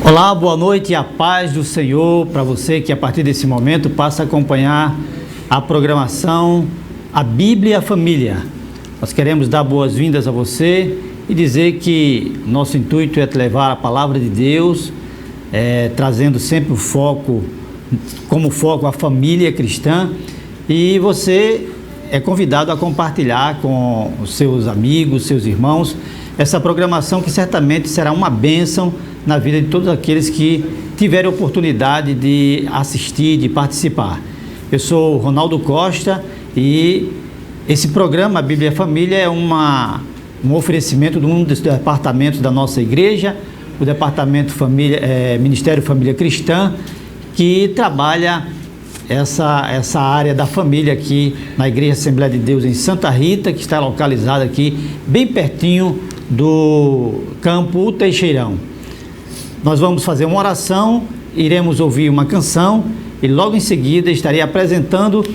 Olá, boa noite e a paz do Senhor para você que a partir desse momento passa a acompanhar a programação A Bíblia e a Família. Nós queremos dar boas-vindas a você e dizer que nosso intuito é levar a palavra de Deus, trazendo sempre o foco, como foco a família cristã, e você é convidado a compartilhar com os seus amigos, seus irmãos, essa programação que certamente será uma bênção na vida de todos aqueles que tiverem oportunidade de assistir, de participar. Eu sou o Ronaldo Costa e esse programa, a Bíblia e a Família, é um oferecimento de um dos departamentos da nossa igreja, o Departamento Ministério Família Cristã, que trabalha essa área da família aqui na Igreja Assembleia de Deus em Santa Rita, que está localizada aqui bem pertinho do Campo Teixeirão. Nós vamos fazer uma oração, iremos ouvir uma canção e logo em seguida estarei apresentando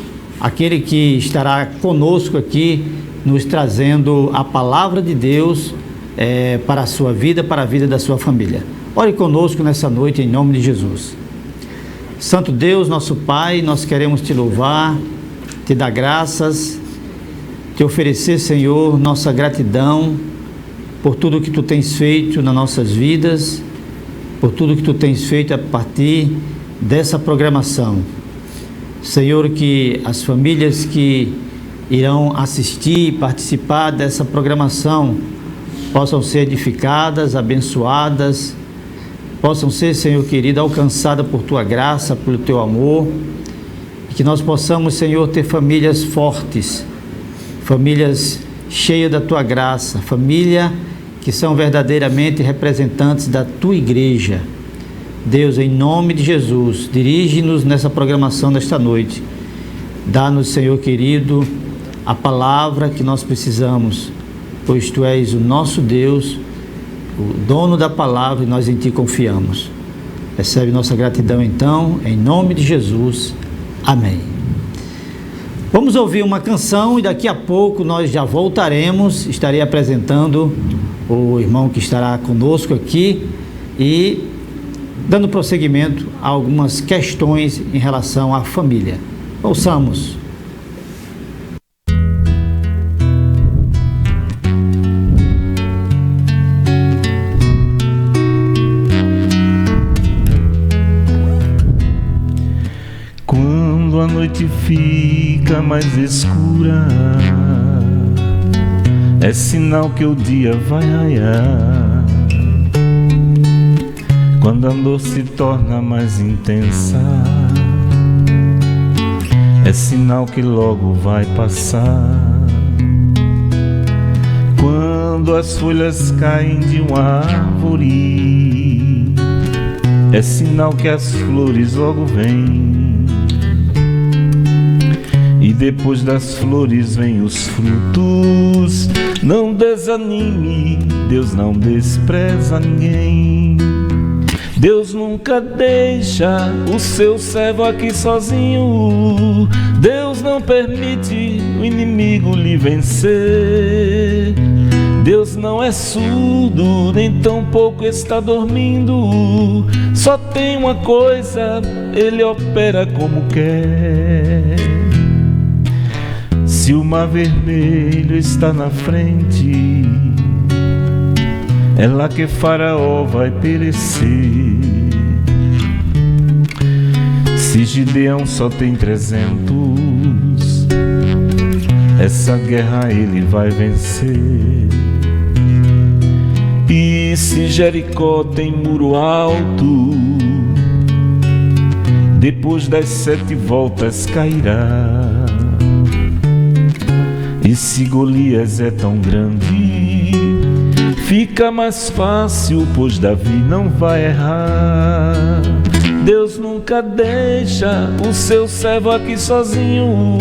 aquele que estará conosco aqui, nos trazendo a palavra de Deus para a sua vida, para a vida da sua família. Ore conosco nessa noite em nome de Jesus. Santo Deus, nosso Pai, nós queremos te louvar, te dar graças, te oferecer, Senhor, nossa gratidão por tudo que tu tens feito nas nossas vidas, por tudo que tu tens feito a partir dessa programação. Senhor, que as famílias que irão assistir e participar dessa programação possam ser edificadas, abençoadas, possam ser, Senhor querido, alcançadas por tua graça, pelo teu amor, e que nós possamos, Senhor, ter famílias fortes, famílias cheias da tua graça, família que são verdadeiramente representantes da tua igreja. Deus, em nome de Jesus, dirige-nos nessa programação desta noite. Dá-nos, Senhor querido, a palavra que nós precisamos, pois tu és o nosso Deus, o dono da palavra, e nós em ti confiamos. Recebe nossa gratidão então, em nome de Jesus. Amém. Vamos ouvir uma canção e daqui a pouco nós já voltaremos. Estarei apresentando o irmão que estará conosco aqui e dando prosseguimento a algumas questões em relação à família. Ouçamos. Quando a noite fica mais escura, é sinal que o dia vai raiar. Quando a dor se torna mais intensa, é sinal que logo vai passar. Quando as folhas caem de uma árvore, é sinal que as flores logo vêm. E depois das flores vêm os frutos. Não desanime, Deus não despreza ninguém. Deus nunca deixa o seu servo aqui sozinho. Deus não permite o inimigo lhe vencer. Deus não é surdo, nem tampouco está dormindo. Só tem uma coisa, Ele opera como quer. Se o mar vermelho está na frente, é lá que Faraó vai perecer. Se Gideão só tem 300, essa guerra ele vai vencer. E se Jericó tem muro alto, depois das 7 voltas cairá. E se Golias é tão grande, fica mais fácil, pois Davi não vai errar. Deus nunca deixa o seu servo aqui sozinho.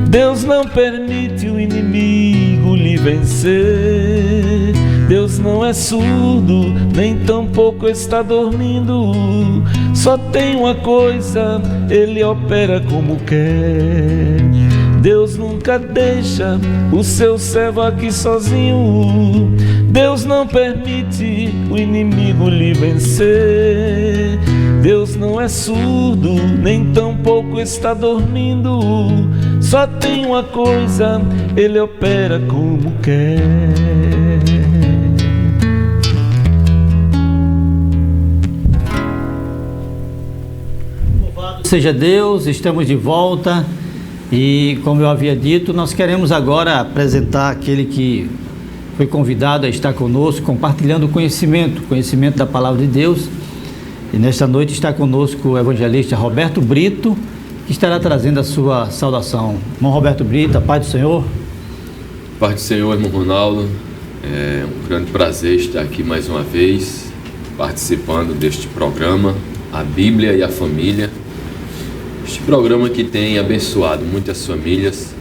Deus não permite o inimigo lhe vencer. Deus não é surdo, nem tampouco está dormindo. Só tem uma coisa, Ele opera como quer. Deus nunca deixa o seu servo aqui sozinho. Deus não permite o inimigo lhe vencer. Deus não é surdo, nem tampouco está dormindo. Só tem uma coisa, Ele opera como quer. Louvado seja Deus, estamos de volta e, como eu havia dito, nós queremos agora apresentar aquele que foi convidado a estar conosco, compartilhando o conhecimento da Palavra de Deus. E nesta noite está conosco o evangelista Roberto Brito, que estará trazendo a sua saudação. Irmão Roberto Brito, a paz do Senhor. Paz do Senhor, irmão Ronaldo. É um grande prazer estar aqui mais uma vez, participando deste programa, A Bíblia e a Família. Este programa que tem abençoado muitas famílias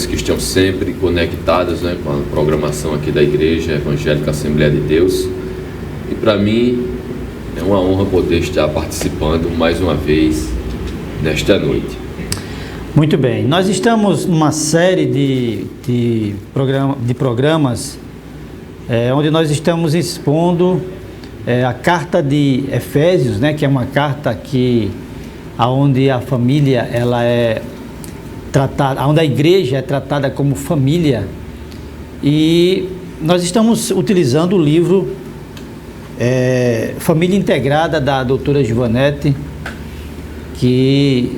que estão sempre conectadas, né, com a programação aqui da Igreja Evangélica Assembleia de Deus. E para mim é uma honra poder estar participando mais uma vez nesta noite. Muito bem, nós estamos numa série de programas onde nós estamos expondo a carta de Efésios, né, que é uma carta onde a família ela é tratada, onde a igreja é tratada como família, e nós estamos utilizando o livro Família Integrada, da doutora Givanete, que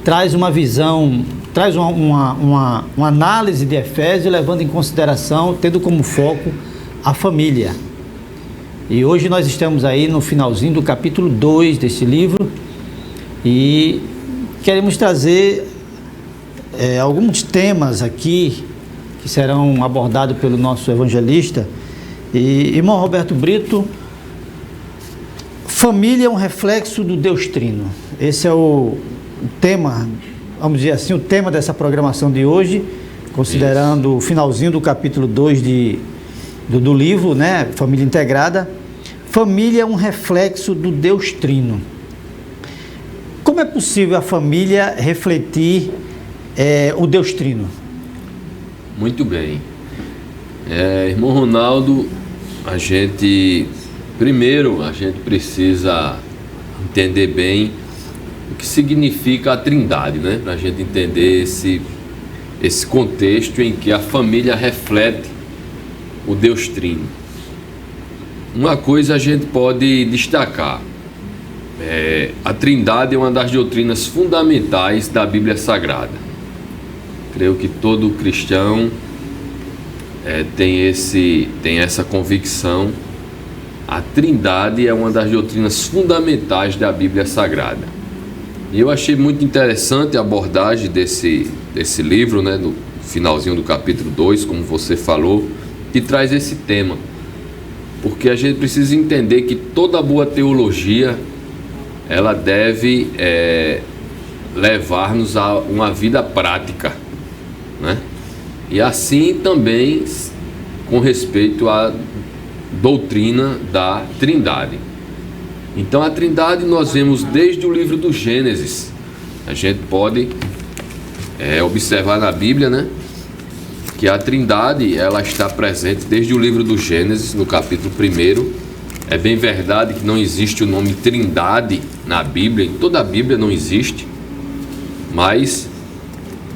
traz uma visão, traz uma análise de Efésios, levando em consideração, tendo como foco a família. E hoje nós estamos aí no finalzinho do capítulo 2 desse livro e queremos trazer alguns temas aqui que serão abordados pelo nosso evangelista. E, irmão Roberto Brito, família é um reflexo do Deus Trino. Esse é o tema, vamos dizer assim, o tema dessa programação de hoje, considerando o finalzinho do capítulo 2 do livro, né, Família Integrada. Família é um reflexo do Deus Trino. Como é possível a família refletir o Deus Trino? Muito bem. Irmão Ronaldo, a gente precisa entender bem o que significa a Trindade, né? Para a gente entender esse contexto em que a família reflete o Deus Trino. Uma coisa a gente pode destacar: a Trindade é uma das doutrinas fundamentais da Bíblia Sagrada. Creio que todo cristão tem essa convicção. A Trindade é uma das doutrinas fundamentais da Bíblia Sagrada. E eu achei muito interessante a abordagem desse livro, né, no finalzinho do capítulo 2, como você falou, que traz esse tema. Porque a gente precisa entender que toda boa teologia, ela deve levar-nos a uma vida prática, né? E assim também com respeito à doutrina da Trindade. Então a Trindade nós vemos desde o livro do Gênesis. A gente pode observar na Bíblia, né, que a Trindade ela está presente desde o livro do Gênesis, no capítulo 1. É bem verdade que não existe o nome Trindade na Bíblia, em toda a Bíblia não existe, mas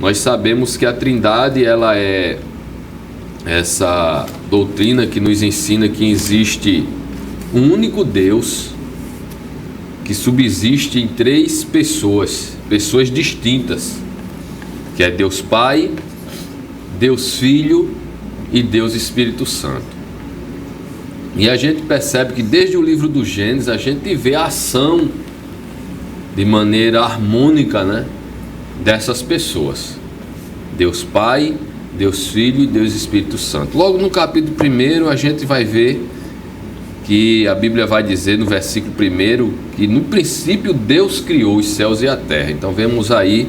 nós sabemos que a Trindade ela é essa doutrina que nos ensina que existe um único Deus que subsiste em 3 pessoas distintas, que é Deus Pai, Deus Filho e Deus Espírito Santo. E a gente percebe que desde o livro do Gênesis a gente vê a ação de maneira harmônica, né, dessas pessoas: Deus Pai, Deus Filho e Deus Espírito Santo. Logo no capítulo 1 a gente vai ver que a Bíblia vai dizer no versículo 1 que no princípio Deus criou os céus e a terra. Então vemos aí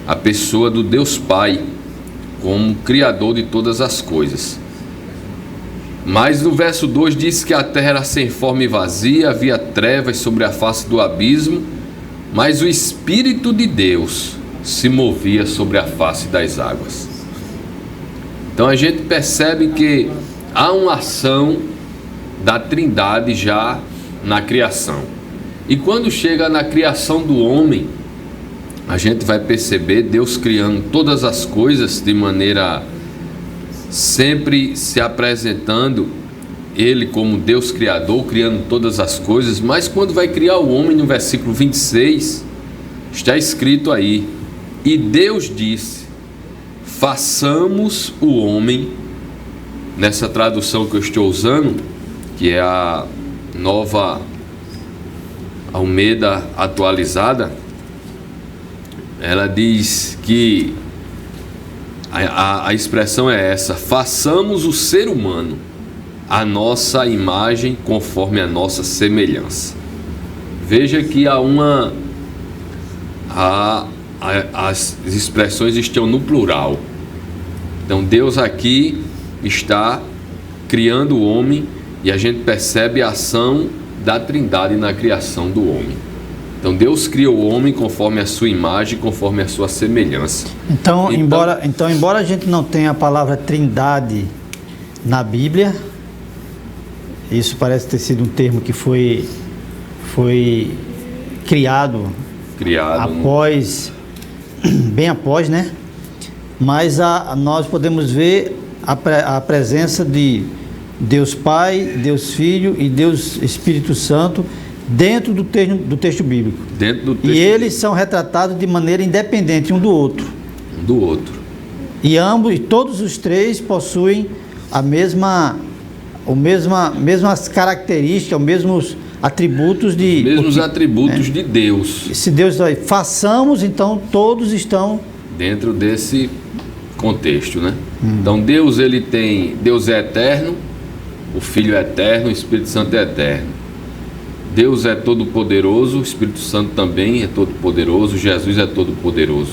a pessoa do Deus Pai como criador de todas as coisas. Mas no verso 2 diz que a terra era sem forma e vazia, havia trevas sobre a face do abismo, mas o Espírito de Deus se movia sobre a face das águas. Então a gente percebe que há uma ação da Trindade já na criação. E quando chega na criação do homem, a gente vai perceber Deus criando todas as coisas de maneira sempre se apresentando Ele como Deus Criador, criando todas as coisas. Mas quando vai criar o homem, no versículo 26, está escrito aí: e Deus disse, façamos o homem, nessa tradução que eu estou usando, que é a Nova Almeida atualizada, ela diz que a expressão é essa: façamos o ser humano a nossa imagem conforme a nossa semelhança. Veja que as expressões estão no plural. Então Deus aqui está criando o homem e a gente percebe a ação da Trindade na criação do homem. Então Deus criou o homem conforme a sua imagem, conforme a sua semelhança. Então, embora a gente não tenha a palavra Trindade na Bíblia, isso parece ter sido um termo que foi criado após, bem após, né? Mas nós podemos ver a presença de Deus Pai, Deus Filho e Deus Espírito Santo dentro do texto bíblico. E eles são retratados de maneira independente um do outro. E todos os três possuem mesmas características, os mesmos atributos de Deus. Se Deus diz, façamos, então todos estão dentro desse contexto, né? Então Deus é eterno, o Filho é eterno, o Espírito Santo é eterno. Deus é todo-poderoso, o Espírito Santo também é todo-poderoso, Jesus é todo-poderoso.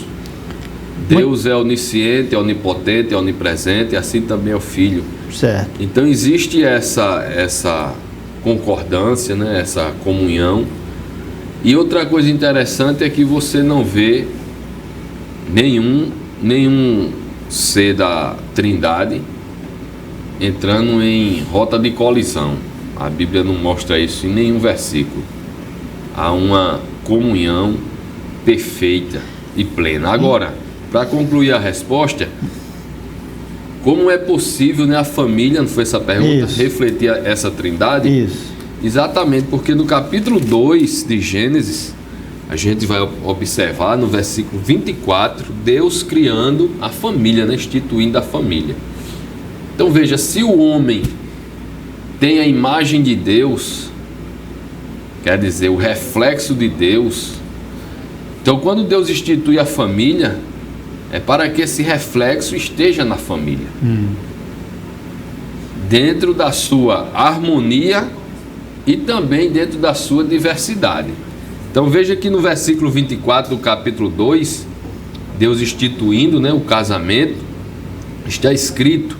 Deus é onisciente, é onipotente, é onipresente, e assim também é o Filho. Certo. Então existe essa concordância, né? Essa comunhão. E outra coisa interessante é que você não vê nenhum ser da Trindade entrando em rota de colisão. A Bíblia não mostra isso em nenhum versículo. Há uma comunhão perfeita e plena. Agora, para concluir a resposta, como é possível, né, a família, não foi essa pergunta, refletir essa Trindade? Isso. Exatamente, porque no capítulo 2 de Gênesis, a gente vai observar no versículo 24, Deus criando a família, né, instituindo a família. Então veja, se o homem tem a imagem de Deus, quer dizer, o reflexo de Deus, então quando Deus institui a família, é para que esse reflexo esteja na família, dentro da sua harmonia e também dentro da sua diversidade. Então veja que no versículo 24 do capítulo 2, Deus instituindo, né, o casamento, está escrito: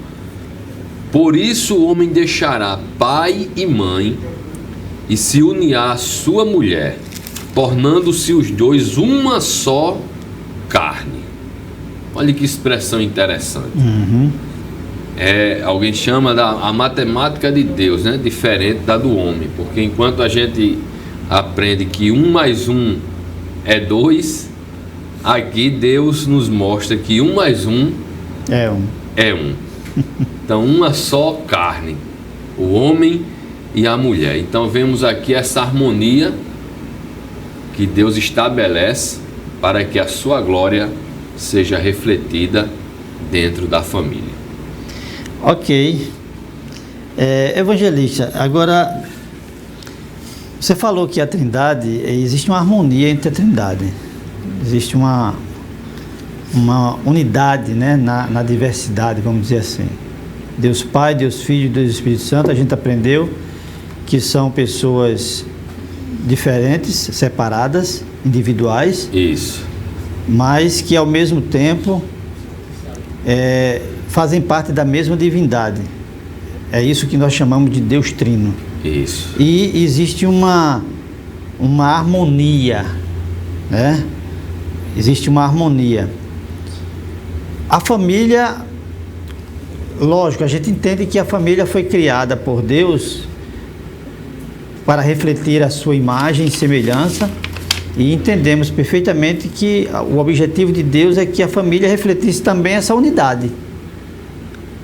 por isso o homem deixará pai e mãe e se unirá à sua mulher, tornando-se os dois uma só carne. Olha que expressão interessante. Alguém chama a matemática de Deus, né? Diferente da do homem, porque enquanto a gente aprende que 1 mais 1 é 2, aqui Deus nos mostra que 1 mais 1 é 1. Então, uma só carne, o homem e a mulher. Então vemos aqui essa harmonia que Deus estabelece para que a sua glória seja refletida dentro da família. Ok. Evangelista, agora você falou que a Trindade, existe uma harmonia entre a Trindade, existe uma unidade, né, na diversidade, vamos dizer assim. Deus Pai, Deus Filho, Deus Espírito Santo, a gente aprendeu que são pessoas diferentes, separadas, individuais. Isso. Mas que ao mesmo tempo fazem parte da mesma divindade. É isso que nós chamamos de Deus Trino. Isso. E existe uma harmonia, né? existe uma harmonia. A família, lógico, a gente entende que a família foi criada por Deus para refletir a sua imagem e semelhança, e entendemos perfeitamente que o objetivo de Deus é que a família refletisse também essa unidade.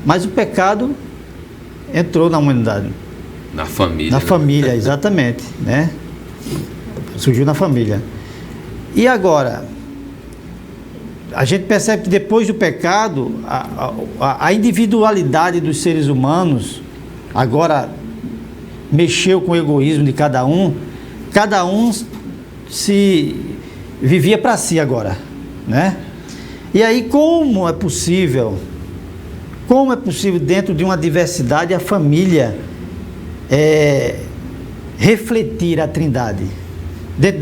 Mas o pecado entrou na humanidade. Na família. Na família, exatamente, né? Surgiu na família. E agora, a gente percebe que depois do pecado, a individualidade dos seres humanos agora mexeu com o egoísmo de cada um se vivia para si agora, né? E aí como é possível dentro de uma diversidade a família refletir a Trindade? Dentro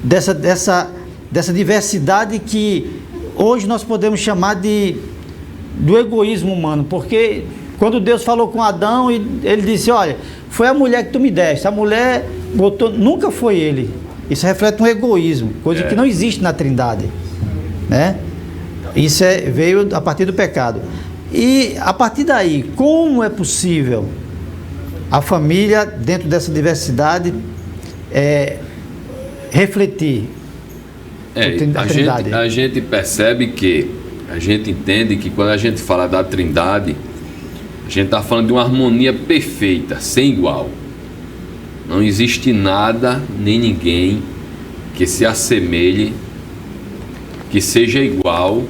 dessa diversidade que hoje nós podemos chamar do egoísmo humano, porque quando Deus falou com Adão, ele disse, olha, foi a mulher que tu me deste, a mulher botou, nunca foi ele. Isso reflete um egoísmo, coisa que não existe na Trindade, né? Isso veio a partir do pecado. E a partir daí, como é possível a família, dentro dessa diversidade, refletir a Trindade? A gente percebe que, a gente entende que quando a gente fala da Trindade, a gente está falando de uma harmonia perfeita, sem igual. Não existe nada, nem ninguém que se assemelhe, que seja igual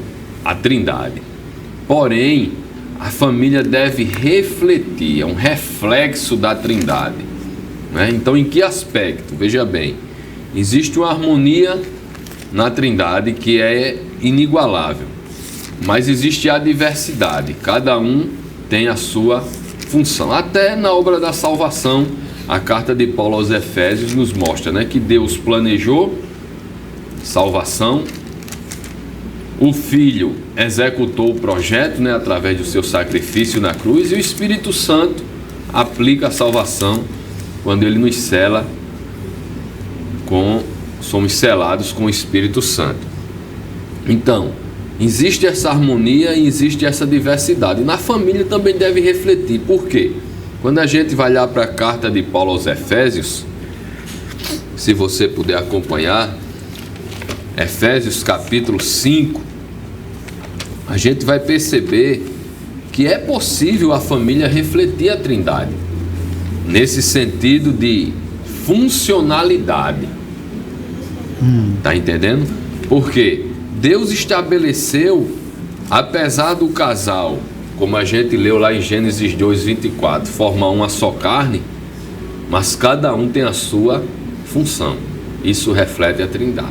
à Trindade. Porém, a família deve refletir, é um reflexo da Trindade, né? Então, em que aspecto? Veja bem, existe uma harmonia na Trindade que é inigualável, mas existe a diversidade, cada um tem a sua função. Até na obra da salvação, a carta de Paulo aos Efésios nos mostra, né, que Deus planejou salvação, o Filho executou o projeto, né, através do seu sacrifício na cruz, e o Espírito Santo aplica a salvação quando ele nos sela somos selados com o Espírito Santo. Então, existe essa harmonia e existe essa diversidade. E na família também deve refletir. Por quê? Quando a gente vai lá para a carta de Paulo aos Efésios, se você puder acompanhar, Efésios capítulo 5, a gente vai perceber que é possível a família refletir a Trindade, nesse sentido de funcionalidade. Tá entendendo? Porque Deus estabeleceu, apesar do casal, como a gente leu lá em Gênesis 2:24, formar uma só carne, mas cada um tem a sua função. Isso reflete a Trindade.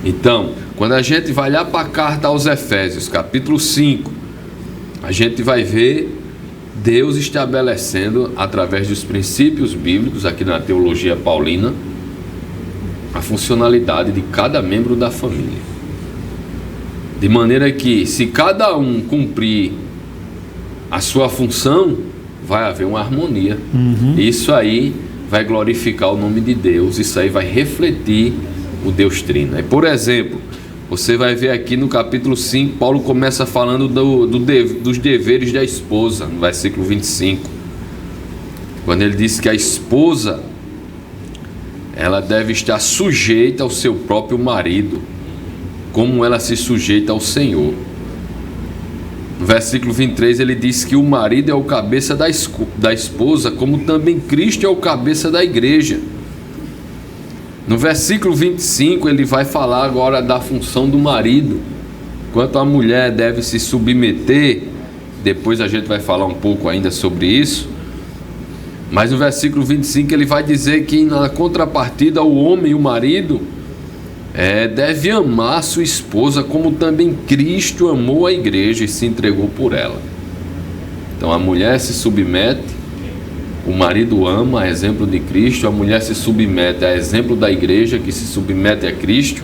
Então, quando a gente vai lá para a carta aos Efésios, capítulo 5, a gente vai ver Deus estabelecendo, através dos princípios bíblicos, aqui na teologia paulina, a funcionalidade de cada membro da família. De maneira que, se cada um cumprir a sua função, vai haver uma harmonia. Isso aí vai glorificar o nome de Deus, isso aí vai refletir o Deus Trino. E, por exemplo, você vai ver aqui no capítulo 5, Paulo começa falando dos deveres da esposa, no versículo 25. Quando ele diz que a esposa, ela deve estar sujeita ao seu próprio marido, como ela se sujeita ao Senhor. No versículo 23 ele diz que o marido é o cabeça da esposa, como também Cristo é o cabeça da igreja. No versículo 25 ele vai falar agora da função do marido, quanto a mulher deve se submeter. Depois a gente vai falar um pouco ainda sobre isso. Mas no versículo 25 ele vai dizer que na contrapartida o homem, o marido, deve amar sua esposa como também Cristo amou a igreja e se entregou por ela. Então a mulher se submete, o marido ama, a exemplo de Cristo, a mulher se submete a exemplo da igreja que se submete a Cristo.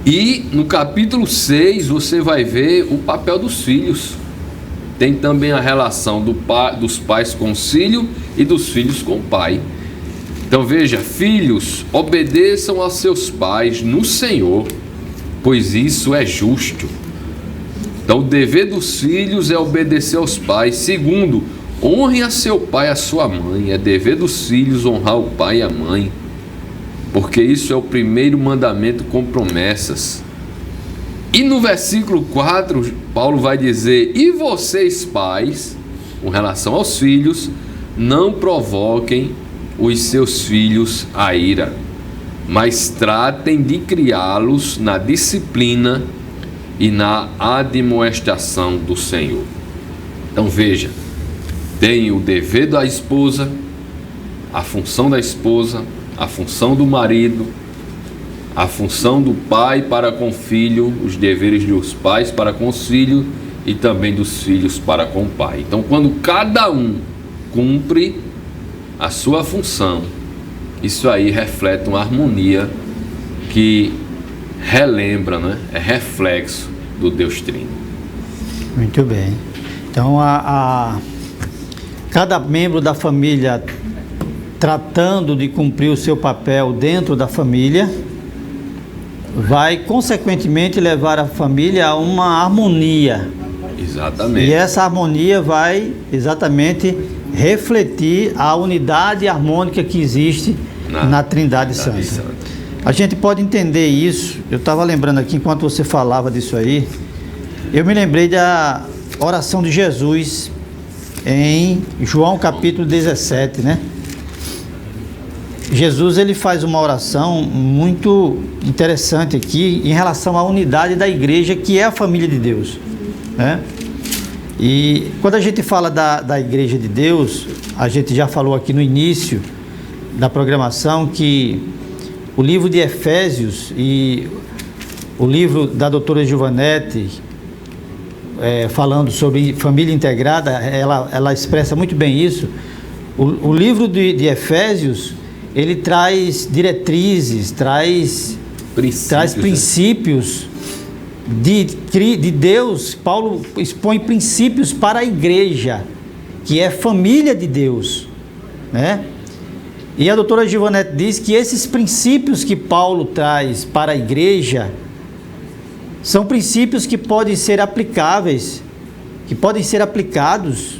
E no capítulo 6 você vai ver o papel dos filhos. Tem também a relação dos pais com o filho e dos filhos com o pai. Então veja, filhos, obedeçam aos seus pais no Senhor, pois isso é justo. Então o dever dos filhos é obedecer aos pais. Segundo, honre a seu pai e a sua mãe. É dever dos filhos honrar o pai e a mãe, porque isso é o primeiro mandamento com promessas. E no versículo 4, Paulo vai dizer: e vocês, pais, com relação aos filhos, não provoquem os seus filhos à ira, mas tratem de criá-los na disciplina e na admoestação do Senhor. Então veja, tem o dever da esposa, a função da esposa, a função do marido, a função do pai para com o filho, os deveres dos pais para com os filhos e também dos filhos para com o pai. Então, quando cada um cumpre a sua função, isso aí reflete uma harmonia que relembra, né? É reflexo do Deus Trino. Muito bem. Então, cada membro da família tratando de cumprir o seu papel dentro da família, vai consequentemente levar a família a uma harmonia. Exatamente. E essa harmonia vai exatamente refletir a unidade harmônica que existe na Trindade Santa. A gente pode entender isso. Eu estava lembrando aqui, enquanto você falava disso aí, eu me lembrei da oração de Jesus em João capítulo 17, né? Jesus, ele faz uma oração muito interessante aqui em relação à unidade da igreja, que é a família de Deus, né? E quando a gente fala da igreja de Deus, a gente já falou aqui no início da programação que o livro de Efésios e o livro da doutora Giovanetti, falando sobre família integrada, ela expressa muito bem isso. O livro de Efésios, ele traz diretrizes, traz princípios de Deus. Paulo expõe princípios para a igreja, que é família de Deus, né? E a doutora Giovanetti diz que esses princípios que Paulo traz para a igreja são princípios que podem ser aplicáveis, que podem ser aplicados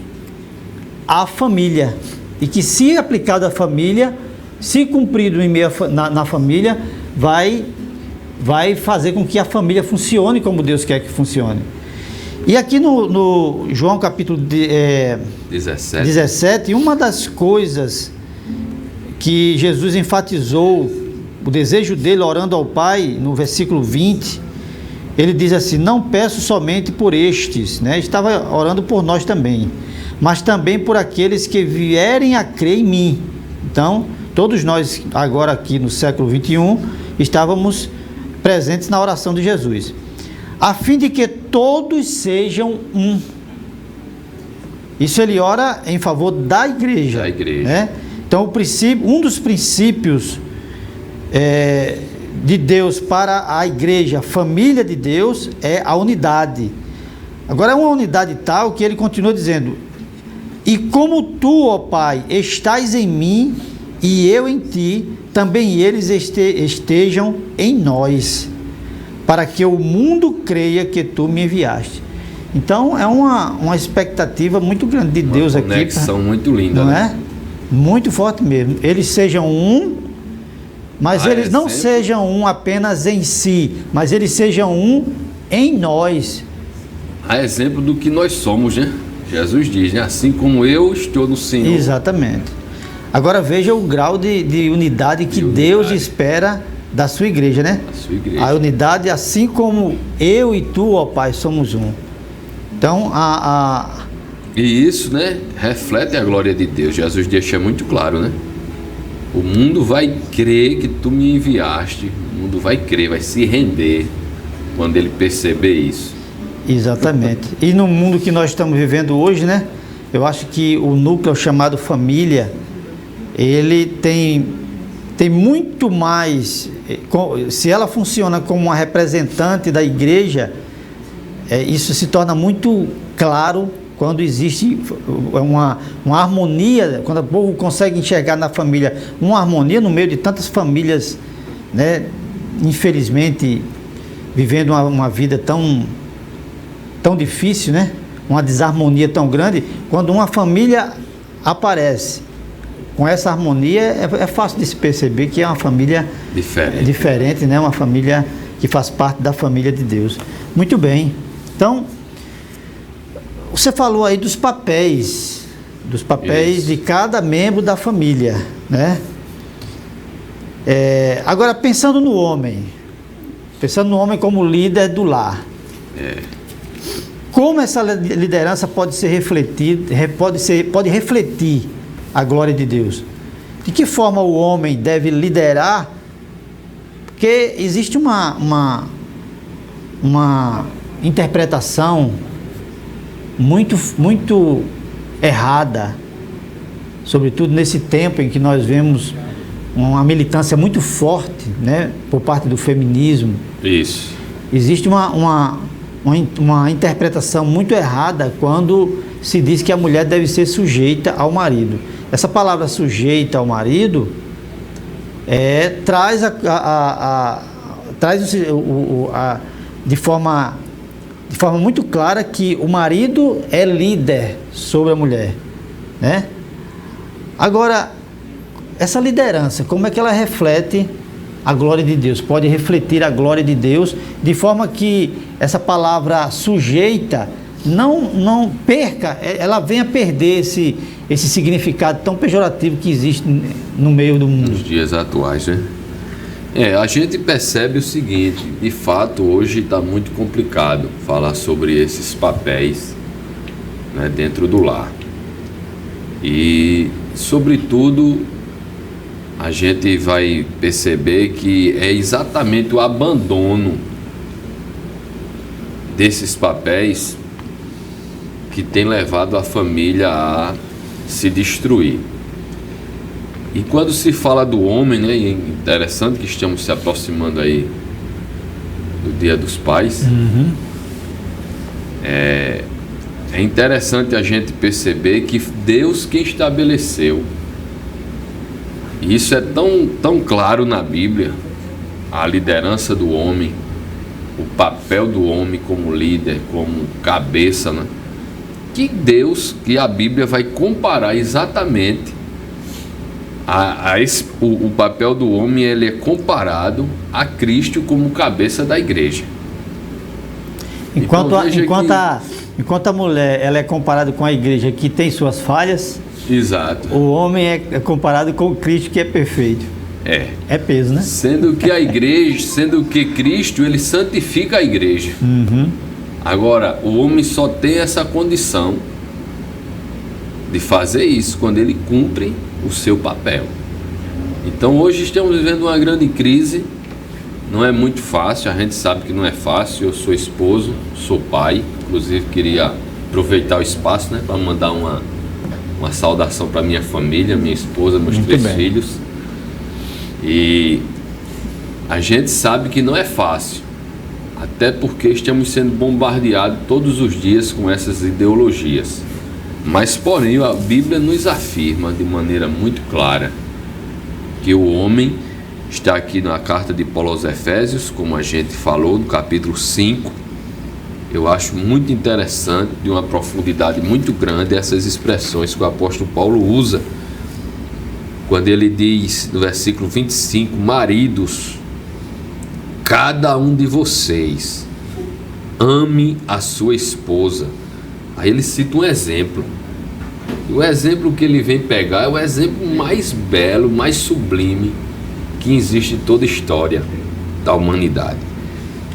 à família, e que, se aplicado à família, se cumprido na família, vai fazer com que a família funcione como Deus quer que funcione. E aqui no João capítulo 17, uma das coisas que Jesus enfatizou, o desejo dele orando ao Pai, no versículo 20, ele diz assim: não peço somente por estes, né? Estava orando por nós também, mas também por aqueles que vierem a crer em mim. Então, todos nós agora aqui no século 21 estávamos presentes na oração de Jesus, a fim de que todos sejam um. Isso ele ora em favor da igreja. Né? Então, um dos princípios de Deus para a igreja, a família de Deus, é a unidade. Agora, é uma unidade tal que ele continua dizendo: e como tu, ó Pai, estás em mim e eu em ti, também eles estejam em nós, para que o mundo creia que tu me enviaste. Então é uma expectativa muito grande de Deus aqui. Uma conexão muito linda, não é? Muito forte mesmo. Eles sejam um, mas eles não sejam um apenas em si, mas eles sejam um em nós. A exemplo do que nós somos, né? Jesus diz, né? Assim como eu estou no Senhor. Exatamente. Agora veja o grau de unidade que Deus espera da sua igreja, né? Da sua igreja. A unidade, assim como eu e tu, ó Pai, somos um. Então, E isso, né, reflete a glória de Deus. Jesus deixa muito claro, né? O mundo vai crer que tu me enviaste. O mundo vai crer, vai se render quando ele perceber isso. Exatamente. E no mundo que nós estamos vivendo hoje, né? Eu acho que o núcleo chamado família, ele tem muito mais. Se ela funciona como uma representante da igreja, isso se torna muito claro quando existe uma harmonia, quando o povo consegue enxergar na família uma harmonia no meio de tantas famílias, né, infelizmente vivendo uma vida tão difícil, né, uma desarmonia tão grande, quando uma família aparece com essa harmonia, é fácil de se perceber que é uma família diferente, né, uma família que faz parte da família de Deus. Muito bem. Então, você falou aí dos papéis Isso. de cada membro da família, né? Agora, pensando no homem como líder do lar, como essa liderança pode ser refletida, pode refletir a glória de Deus? De que forma o homem deve liderar? Porque existe uma interpretação muito errada, sobretudo nesse tempo em que nós vemos uma militância muito forte, né, por parte do feminismo. Isso. Existe uma interpretação muito errada quando se diz que a mulher deve ser sujeita ao marido. Essa palavra sujeita ao marido traz de forma muito clara que o marido é líder sobre a mulher, né? Agora, essa liderança, como é que ela reflete a glória de Deus? Pode refletir a glória de Deus de forma que essa palavra sujeita não perca, ela venha perder esse significado tão pejorativo que existe no meio do mundo. Nos dias atuais, né? A gente percebe o seguinte: de fato, hoje está muito complicado falar sobre esses papéis, né, dentro do lar. E, sobretudo, a gente vai perceber que é exatamente o abandono desses papéis que tem levado a família a se destruir. E quando se fala do homem, né, é interessante que estamos se aproximando aí do Dia dos Pais. Uhum. É interessante a gente perceber que Deus que estabeleceu, e isso é tão claro na Bíblia, a liderança do homem, o papel do homem como líder, como cabeça, né? Que a Bíblia vai comparar exatamente o papel do homem, ele é comparado a Cristo como cabeça da igreja. Enquanto a mulher ela é comparada com a igreja que tem suas falhas, exato, o homem é comparado com Cristo que é perfeito. É peso, né? Sendo que Cristo, ele santifica a igreja. Uhum. Agora, o homem só tem essa condição de fazer isso quando ele cumpre o seu papel. Então hoje estamos vivendo uma grande crise. Não é muito fácil, a gente sabe que não é fácil. Eu sou esposo, sou pai, inclusive queria aproveitar o espaço, né, para mandar uma saudação para minha família, minha esposa, meus muito 3 bem. filhos. E a gente sabe que não é fácil, até porque estamos sendo bombardeados todos os dias com essas ideologias. Mas, porém, a Bíblia nos afirma de maneira muito clara que o homem está aqui na carta de Paulo aos Efésios, como a gente falou, no capítulo 5. Eu acho muito interessante, de uma profundidade muito grande, essas expressões que o apóstolo Paulo usa, quando ele diz, no versículo 25, maridos, cada um de vocês ame a sua esposa. Aí ele cita um exemplo. E o exemplo que ele vem pegar é o exemplo mais belo, mais sublime que existe em toda a história da humanidade.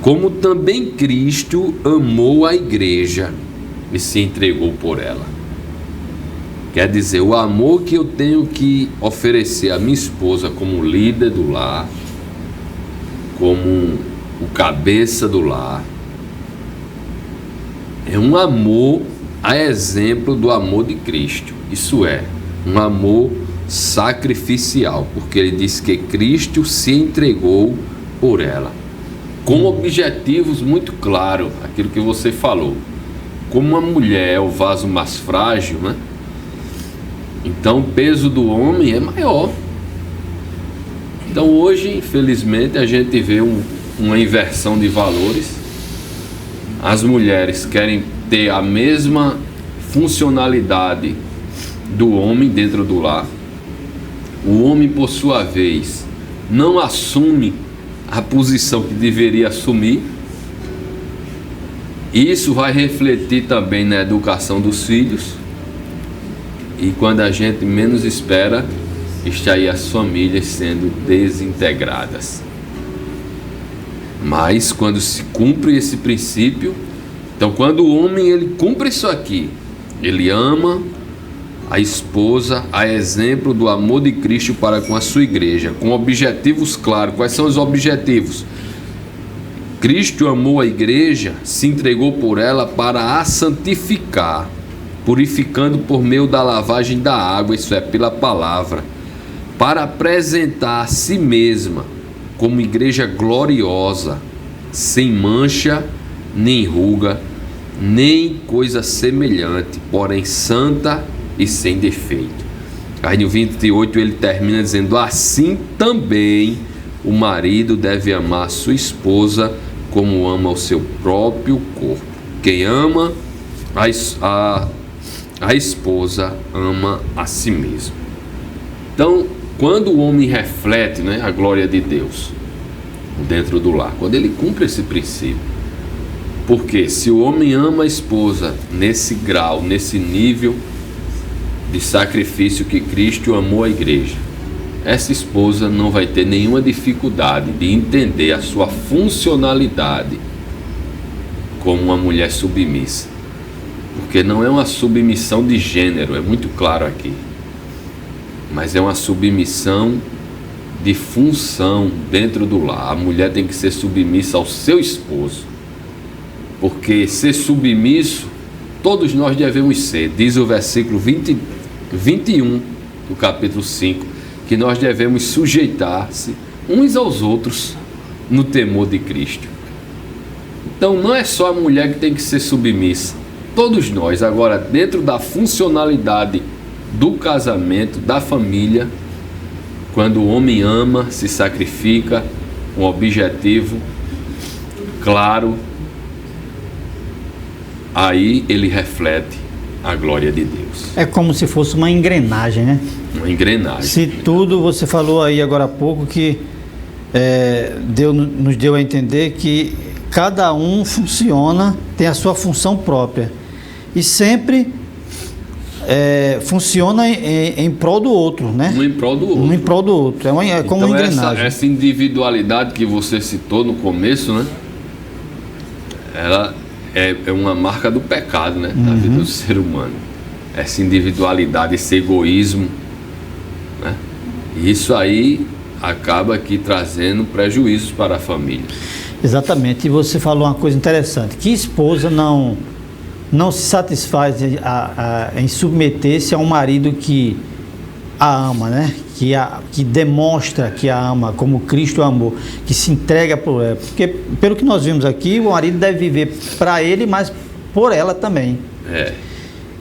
Como também Cristo amou a igreja e se entregou por ela. Quer dizer, o amor que eu tenho que oferecer à minha esposa como líder do lar, como o cabeça do lar, é um amor a exemplo do amor de Cristo. Isso é, um amor sacrificial, porque ele diz que Cristo se entregou por ela, com objetivos muito claros, aquilo que você falou, como a mulher é o vaso mais frágil, né? Então o peso do homem é maior. Então hoje, infelizmente, a gente vê uma inversão de valores. As mulheres querem ter a mesma funcionalidade do homem dentro do lar. O homem, por sua vez, não assume a posição que deveria assumir. Isso vai refletir também na educação dos filhos. E quando a gente menos espera, está aí as famílias sendo desintegradas. Mas quando se cumpre esse princípio, então quando o homem ele cumpre isso aqui, ele ama a esposa, a exemplo do amor de Cristo para com a sua igreja, com objetivos claros. Quais são os objetivos? Cristo amou a igreja, se entregou por ela para a santificar, purificando por meio da lavagem da água, isso é, pela palavra, para apresentar a si mesma como igreja gloriosa, sem mancha, nem ruga, nem coisa semelhante, porém santa e sem defeito. Aí no 28 ele termina dizendo: assim também o marido deve amar a sua esposa como ama o seu próprio corpo. Quem ama a esposa ama a si mesmo. Então, quando o homem reflete, né, a glória de Deus dentro do lar, quando ele cumpre esse princípio, porque se o homem ama a esposa nesse grau, nesse nível de sacrifício que Cristo amou a igreja, essa esposa não vai ter nenhuma dificuldade de entender a sua funcionalidade como uma mulher submissa, porque não é uma submissão de gênero, é muito claro aqui, mas é uma submissão de função dentro do lar. A mulher tem que ser submissa ao seu esposo, porque ser submisso todos nós devemos ser. Diz o versículo 21 do capítulo 5, que nós devemos sujeitar-se uns aos outros no temor de Cristo. Então não é só a mulher que tem que ser submissa, todos nós. Agora, dentro da funcionalidade do casamento, da família, quando o homem ama, se sacrifica, um objetivo claro, aí ele reflete a glória de Deus. É como se fosse uma engrenagem, né? Uma engrenagem. Se tudo, você falou aí agora há pouco que nos deu a entender que cada um funciona, tem a sua função própria. E sempre funciona em prol do outro, né? Um em prol do outro. Um em prol do outro. É como uma engrenagem. Essa individualidade que você citou no começo, né? Ela é uma marca do pecado, né? Na vida do ser humano. Essa individualidade, esse egoísmo, né? E isso aí acaba aqui trazendo prejuízos para a família. Exatamente. E você falou uma coisa interessante, que esposa não se satisfaz em submeter-se a um marido que a ama, né? Que demonstra que a ama como Cristo amou, que se entrega por ela. Porque, pelo que nós vimos aqui, o marido deve viver para ele, mas por ela também.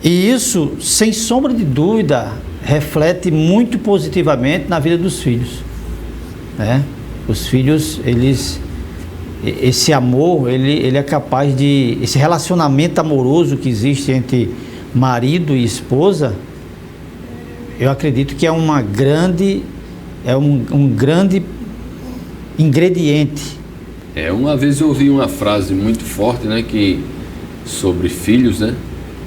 E isso, sem sombra de dúvida, reflete muito positivamente na vida dos filhos, né? Os filhos, esse amor, ele é capaz de... Esse relacionamento amoroso que existe entre marido e esposa, eu acredito que é um grande ingrediente. Uma vez eu ouvi uma frase muito forte, né, sobre filhos, né?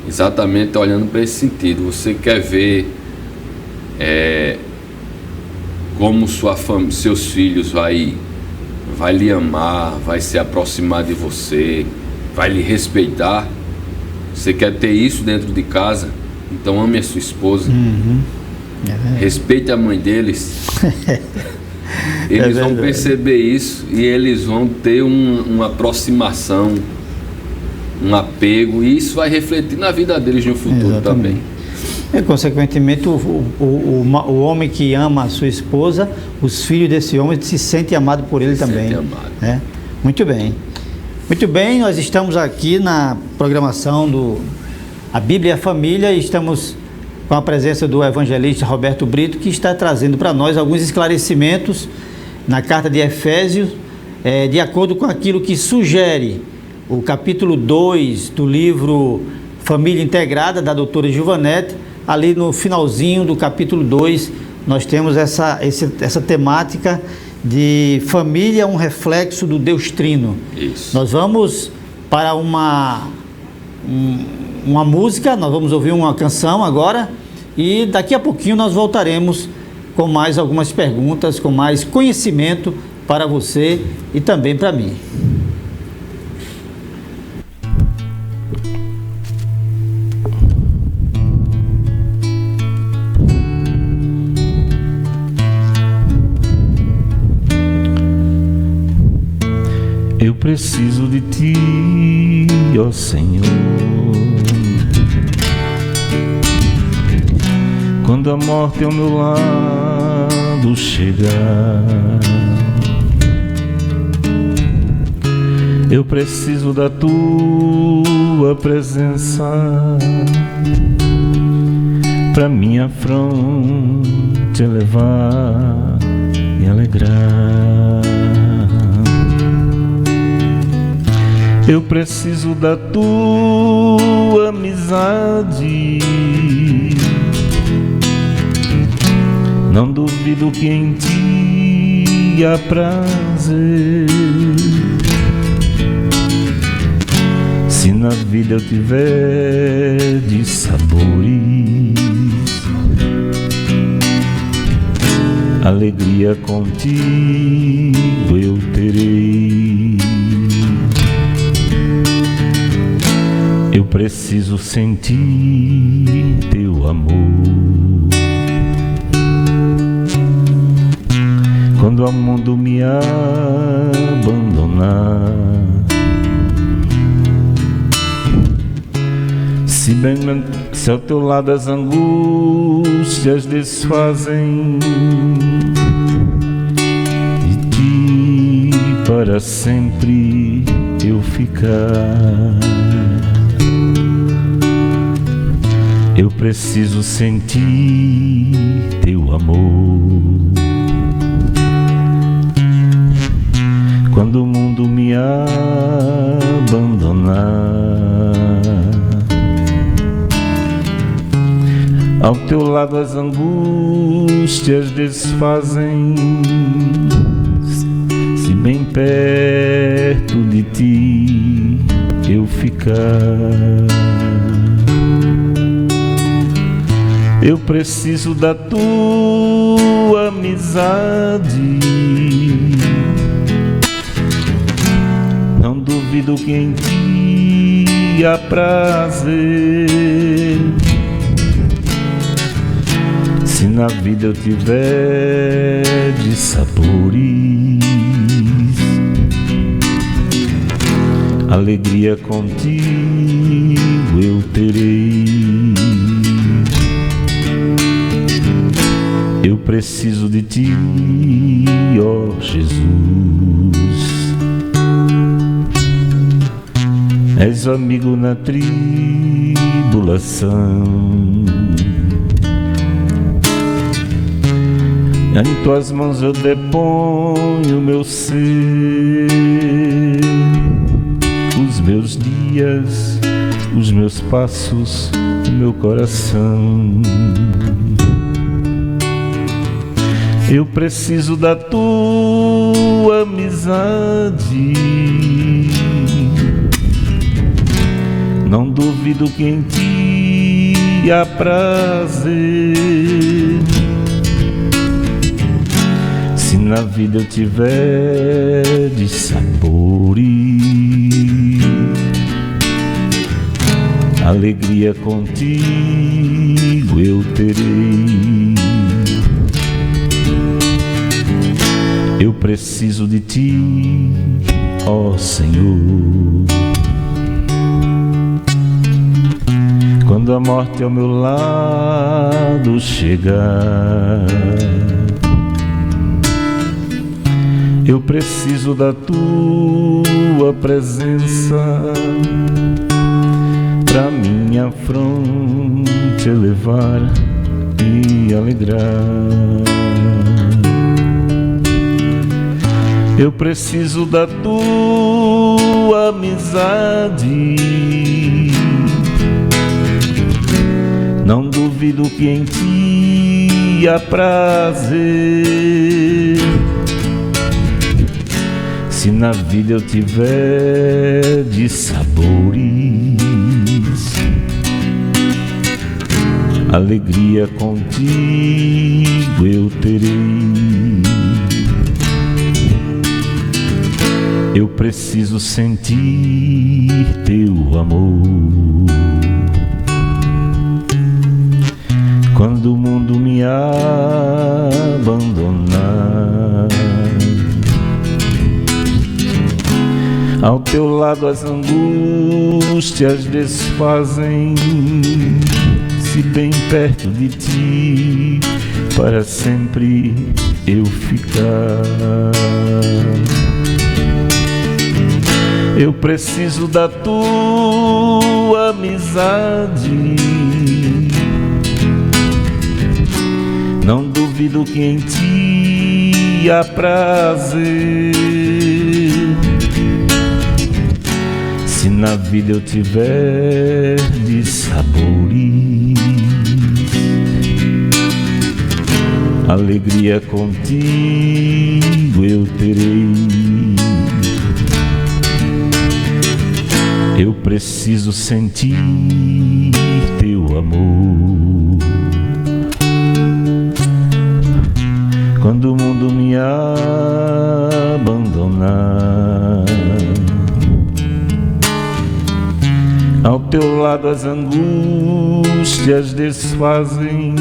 Exatamente olhando para esse sentido. Você quer ver como seus filhos vai lhe amar, vai se aproximar de você, vai lhe respeitar. Você quer ter isso dentro de casa? Então ame a sua esposa. Respeite a mãe deles. Eles vão perceber isso e eles vão ter uma aproximação, um apego, e isso vai refletir na vida deles no futuro também. E, consequentemente, o homem que ama a sua esposa, os filhos desse homem se sentem amados por ele também. Muito bem. Muito bem, nós estamos aqui na programação do A Bíblia e a Família e estamos com a presença do evangelista Roberto Brito, que está trazendo para nós alguns esclarecimentos na carta de Efésios, de acordo com aquilo que sugere o capítulo 2 do livro Família Integrada, da doutora Giovanete. Ali no finalzinho do capítulo 2, nós temos essa temática de família, um reflexo do Deus Trino. Isso. Nós vamos para uma música, nós vamos ouvir uma canção agora e daqui a pouquinho nós voltaremos com mais algumas perguntas, com mais conhecimento para você e também para mim. Eu preciso de ti, ó Senhor. Quando a morte ao meu lado chegar, eu preciso da tua presença pra minha fronte elevar e alegrar. Eu preciso da tua amizade. Não duvido que em ti há prazer. Se na vida eu tiver de sabores, alegria contigo eu terei. Eu preciso sentir teu amor. Quando o mundo me abandonar, se ao teu lado as angústias desfazem, de ti para sempre eu ficar. Eu preciso sentir teu amor. Quando o mundo me abandonar, ao teu lado as angústias desfazem, se bem perto de ti eu ficar. Eu preciso da tua amizade. Não duvido que em ti há prazer. Se na vida eu tiver de sabores, alegria contigo eu terei. Eu preciso de ti, ó Jesus. És o amigo na tribulação. Em tuas mãos eu deponho o meu ser, os meus dias, os meus passos, o meu coração. Eu preciso da tua amizade. Não duvido que em ti há prazer. Se na vida eu tiver de sabores, alegria contigo eu terei. Eu preciso de ti, ó Senhor. Quando a morte ao meu lado chegar, Eu preciso da tua presença pra minha fronte elevar e alegrar. Eu preciso da tua amizade. Não duvido que em ti há prazer. Se na vida eu tiver de sabores, alegria contigo eu terei. Eu preciso sentir teu amor. Quando o mundo me abandonar, ao teu lado as angústias desfazem. Se bem perto de ti, para sempre eu ficar. Eu preciso da tua amizade. Não duvido que em ti há prazer. Se na vida eu tiver de sabores, alegria contigo eu terei. Eu preciso sentir teu amor. Quando o mundo me abandonar, ao teu lado as angústias desfazem.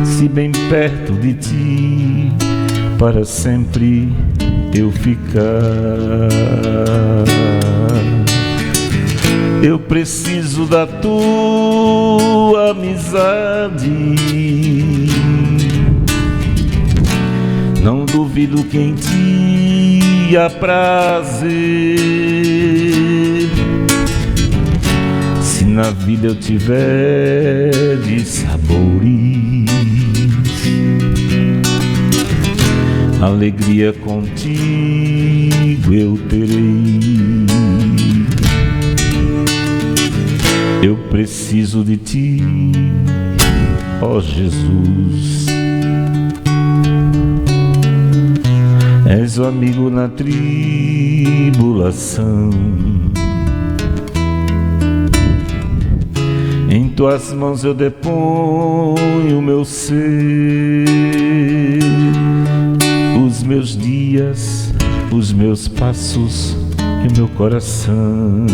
Se bem perto de ti, para sempre eu ficar. Eu preciso da tua amizade. Não duvido que em ti há prazer. Se na vida eu tiver de sabores, alegria contigo eu terei. Eu preciso de ti, ó Jesus. És o amigo na tribulação. Em tuas mãos eu deponho o meu ser, os meus dias, os meus passos e o meu coração.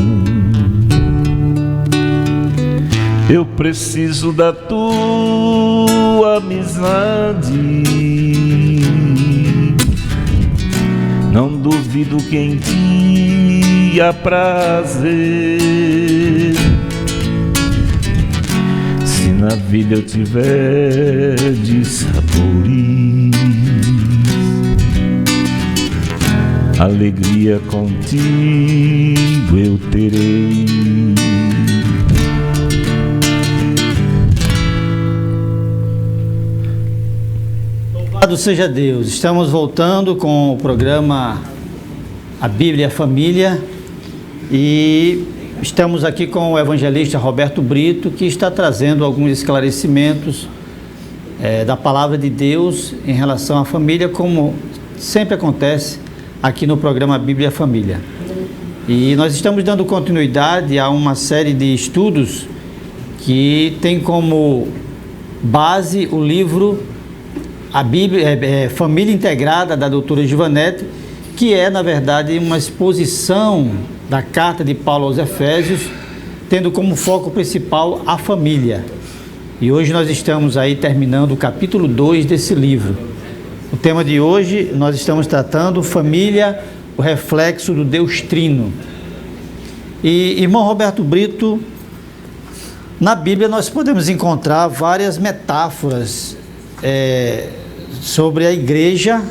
Eu preciso da tua amizade. Não duvido que em ti há prazer. Se na vida eu tiver de sabores, alegria contigo eu terei. Louvado seja Deus. Estamos voltando com o programa A Bíblia e a Família e estamos aqui com o evangelista Roberto Brito, que está trazendo alguns esclarecimentos da palavra de Deus em relação à família, como sempre acontece aqui no programa A Bíblia e a Família. E nós estamos dando continuidade a uma série de estudos que tem como base o livro A Bíblia, Família Integrada, da doutora Givanete, que é, na verdade, uma exposição da carta de Paulo aos Efésios, tendo como foco principal a família. E hoje nós estamos aí terminando o capítulo 2 desse livro. O tema de hoje nós estamos tratando família, o reflexo do Deus Trino. E, irmão Roberto Brito, na Bíblia nós podemos encontrar várias metáforas sobre a igreja,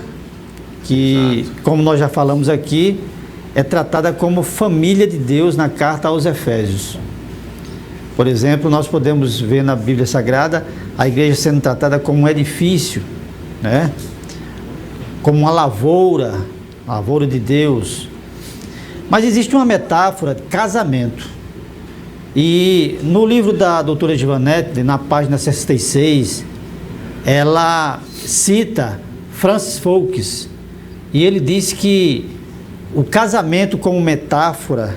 que, Exato. como nós já falamos aqui, é tratada como família de Deus na carta aos Efésios. Por exemplo, nós podemos ver na Bíblia Sagrada a igreja sendo tratada como um edifício, né? Como uma lavoura de Deus. Mas existe uma metáfora de casamento. E no livro da doutora Givanetti, na página 66, ela cita Francis Foulkes, e ele diz que o casamento como metáfora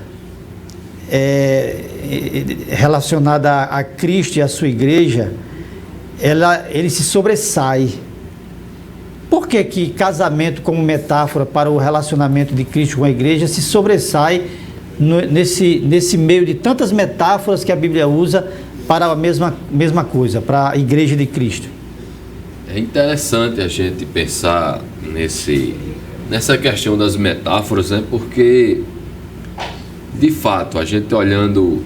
relacionada a Cristo e a sua igreja, ele se sobressai. Por que que casamento como metáfora para o relacionamento de Cristo com a igreja se sobressai nesse meio de tantas metáforas que a Bíblia usa para a mesma coisa, para a igreja de Cristo? É interessante a gente pensar nessa questão das metáforas, né? Porque, de fato, a gente olhando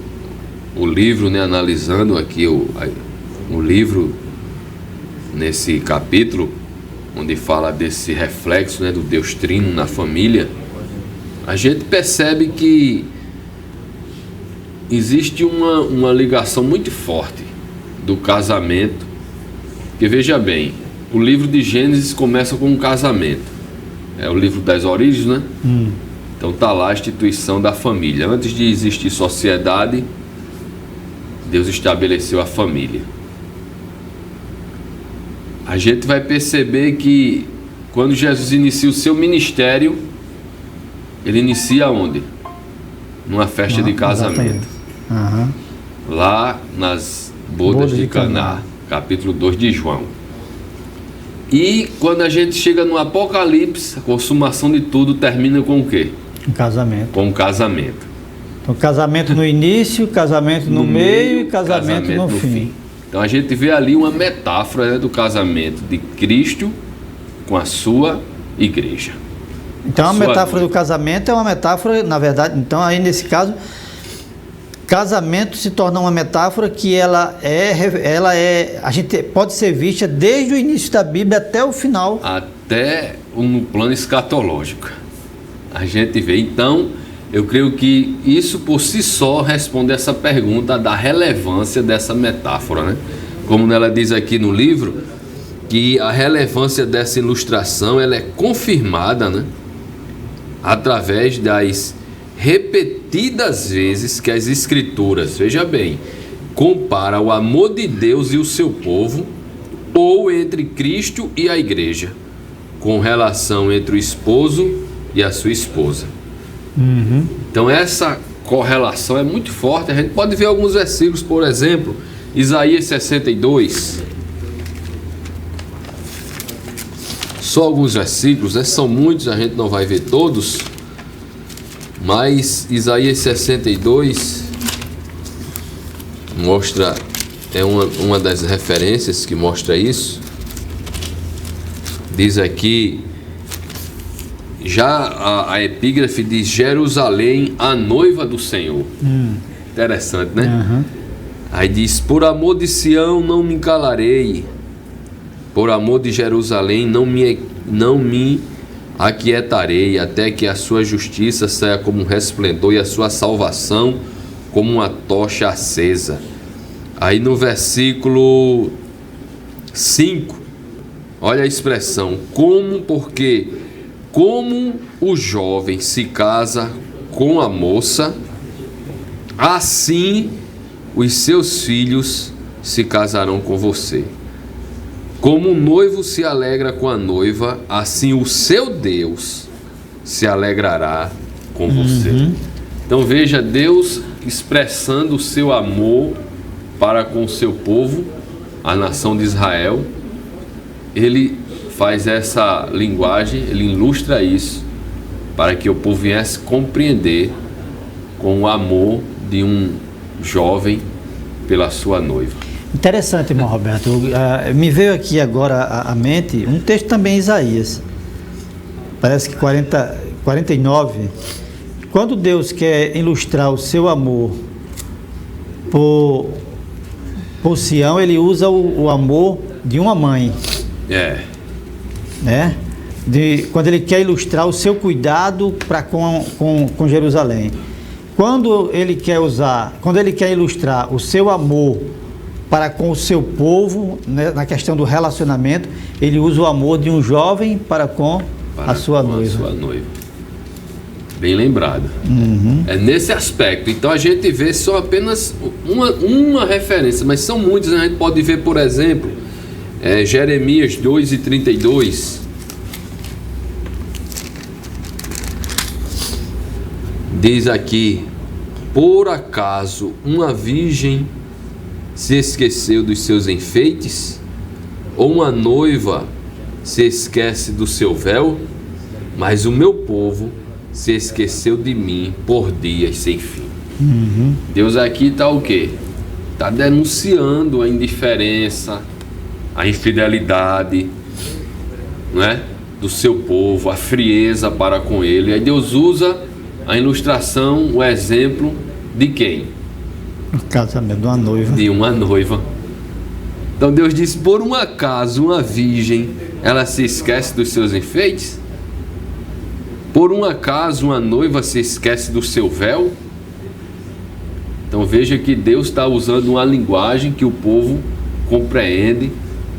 o livro, né? Analisando aqui o livro, nesse capítulo, onde fala desse reflexo, né? Do Deus Trino na família, a gente percebe que existe uma ligação muito forte do casamento. Porque veja bem, o livro de Gênesis começa com um casamento. É o livro das origens, né? Então tá lá a instituição da família. Antes de existir sociedade, Deus estabeleceu a família. A gente vai perceber que quando Jesus inicia o seu ministério, ele inicia onde? Numa festa de casamento. Lá nas bodas de Caná. Capítulo 2 de João. E quando a gente chega no Apocalipse, a consumação de tudo termina com o quê? Um casamento. Com um casamento. Então, casamento no início, casamento no meio e casamento no fim. Então a gente vê ali uma metáfora, né, do casamento de Cristo com a sua igreja. Então a metáfora do casamento é uma metáfora, na verdade, então aí nesse caso, casamento se torna uma metáfora que a gente pode ser vista desde o início da Bíblia até o final. Até no plano escatológico. A gente vê. Então, eu creio que isso por si só responde essa pergunta da relevância dessa metáfora, né? Como ela diz aqui no livro, que a relevância dessa ilustração ela é confirmada, né? Através das repetidas vezes que as Escrituras, veja bem, compara o amor de Deus e o seu povo, ou entre Cristo e a igreja, com relação entre o esposo e a sua esposa. Então essa correlação é muito forte. A gente pode ver alguns versículos, por exemplo, Isaías 62. Só alguns versículos, né? São muitos, a gente não vai ver todos. Mas Isaías 62 mostra, é uma das referências que mostra isso. Diz aqui, já a epígrafe diz Jerusalém, a noiva do Senhor. Interessante, né? Aí diz, por amor de Sião não me calarei, por amor de Jerusalém não me aquietarei, até que a sua justiça saia como um resplendor e a sua salvação como uma tocha acesa. Aí no versículo 5, olha a expressão, porque como o jovem se casa com a moça, assim os seus filhos se casarão com você. Como o noivo se alegra com a noiva, assim o seu Deus se alegrará com você. Então veja, Deus expressando o seu amor para com o seu povo, a nação de Israel. Ele faz essa linguagem, ele ilustra isso, para que o povo viesse compreender com o amor de um jovem pela sua noiva. Interessante, irmão Roberto. Me veio aqui agora à mente um texto também em Isaías. Parece que 49. Quando Deus quer ilustrar o seu amor por Sião, ele usa o amor de uma mãe. Né? quando ele quer ilustrar o seu cuidado para com Jerusalém. Quando ele quer ilustrar o seu amor para com o seu povo, né, na questão do relacionamento, ele usa o amor de um jovem para com a sua noiva. Bem lembrado. É nesse aspecto. Então a gente vê só apenas uma referência, mas são muitas, né? A gente pode ver, por exemplo, Jeremias 2:32. Diz aqui: por acaso uma virgem se esqueceu dos seus enfeites? Ou uma noiva se esquece do seu véu? Mas o meu povo se esqueceu de mim por dias sem fim. Deus aqui está o quê? Está denunciando a indiferença, a infidelidade, não é? Do seu povo, a frieza para com ele. Aí Deus usa a ilustração, o exemplo de quem? O casamento de uma noiva. De uma noiva. Então Deus diz: por um acaso uma virgem, ela se esquece dos seus enfeites? Por um acaso uma noiva se esquece do seu véu? Então veja que Deus está usando uma linguagem que o povo compreende,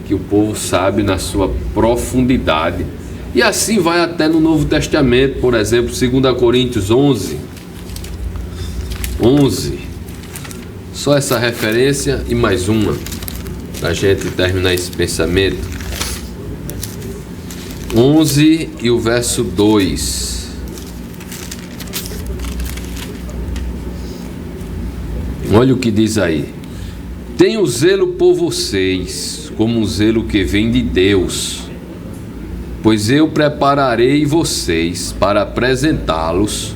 que o povo sabe na sua profundidade. E assim vai até no Novo Testamento, por exemplo, 2 Coríntios 11. Só essa referência e mais uma, para a gente terminar esse pensamento. 11 e o verso 2. Olha o que diz aí: tenho zelo por vocês, como um zelo que vem de Deus, pois eu prepararei vocês para apresentá-los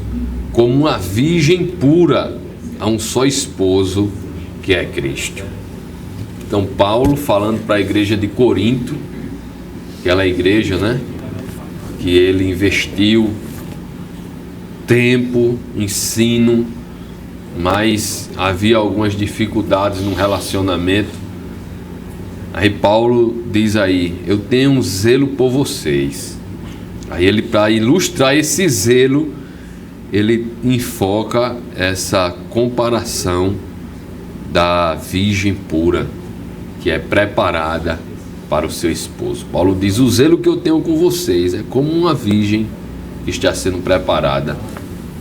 como uma virgem pura a um só esposo, que é Cristo. Então Paulo falando para a igreja de Corinto, aquela igreja, né, que ele investiu tempo, ensino, mas havia algumas dificuldades no relacionamento. Aí Paulo diz aí: eu tenho um zelo por vocês. Aí ele, para ilustrar esse zelo, ele enfoca essa comparação da virgem pura, que é preparada para o seu esposo. Paulo diz: o zelo que eu tenho com vocês é como uma virgem que está sendo preparada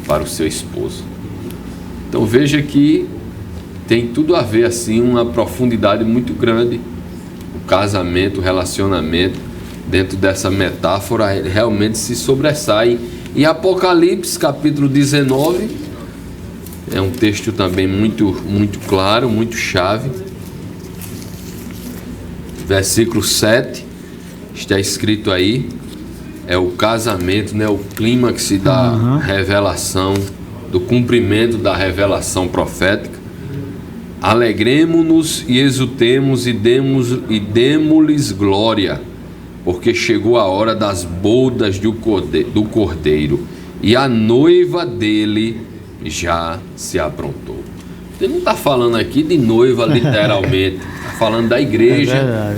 para o seu esposo. Então veja que tem tudo a ver, assim, uma profundidade muito grande. O casamento, o relacionamento, dentro dessa metáfora, ele realmente se sobressai. E Apocalipse capítulo 19 é um texto também muito claro, muito chave. Versículo 7 está escrito aí, é o casamento, né, o clímax da revelação, do cumprimento da revelação profética. Alegremo-nos e exultemos e demo-lhes glória, porque chegou a hora das bodas do Cordeiro, e a noiva dele já se aprontou. Ele não está falando aqui de noiva literalmente, está falando da igreja,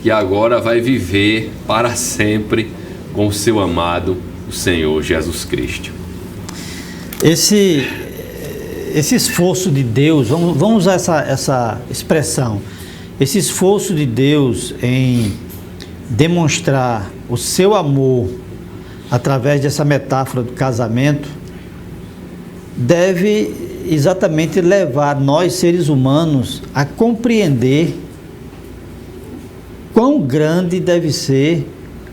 que agora vai viver para sempre com o seu amado, o Senhor Jesus Cristo. Esse esforço de Deus, vamos usar essa expressão, esse esforço de Deus em demonstrar o seu amor através dessa metáfora do casamento, deve exatamente levar nós, seres humanos, a compreender quão grande deve ser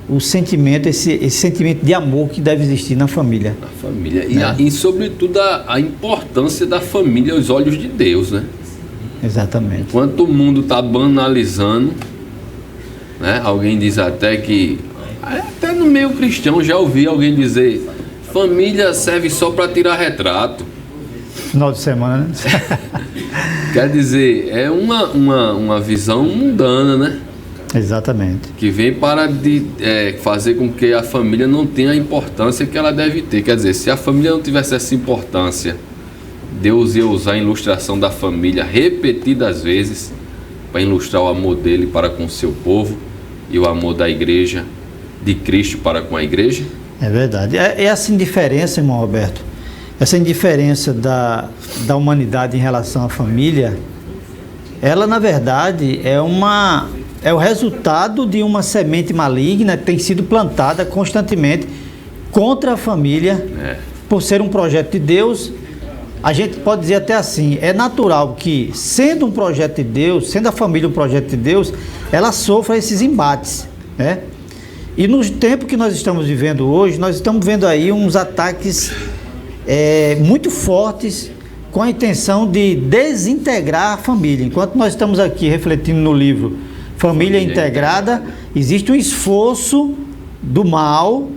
o sentimento, esse sentimento de amor que deve existir na família. Na família. E sobretudo, a importância da família aos olhos de Deus, né? Exatamente. Enquanto o mundo está banalizando, né? Alguém diz até que, até no meio cristão já ouvi alguém dizer: família serve só para tirar retrato. Final de semana, né? Quer dizer, é uma visão mundana, né? Exatamente. Que vem para fazer com que a família não tenha a importância que ela deve ter. Quer dizer, se a família não tivesse essa importância, Deus ia usar a ilustração da família repetidas vezes para ilustrar o amor dele para com o seu povo e o amor da igreja de Cristo para com a igreja? É verdade. Essa indiferença, irmão Roberto, essa indiferença da humanidade em relação à família, ela na verdade é o resultado de uma semente maligna que tem sido plantada constantemente contra a família, por ser um projeto de Deus. A gente pode dizer até assim, é natural que, sendo um projeto de Deus, sendo a família um projeto de Deus, ela sofra esses embates, né? E nos tempos que nós estamos vivendo hoje, nós estamos vendo aí uns ataques muito fortes com a intenção de desintegrar a família. Enquanto nós estamos aqui refletindo no livro Família Integrada, existe um esforço do mal,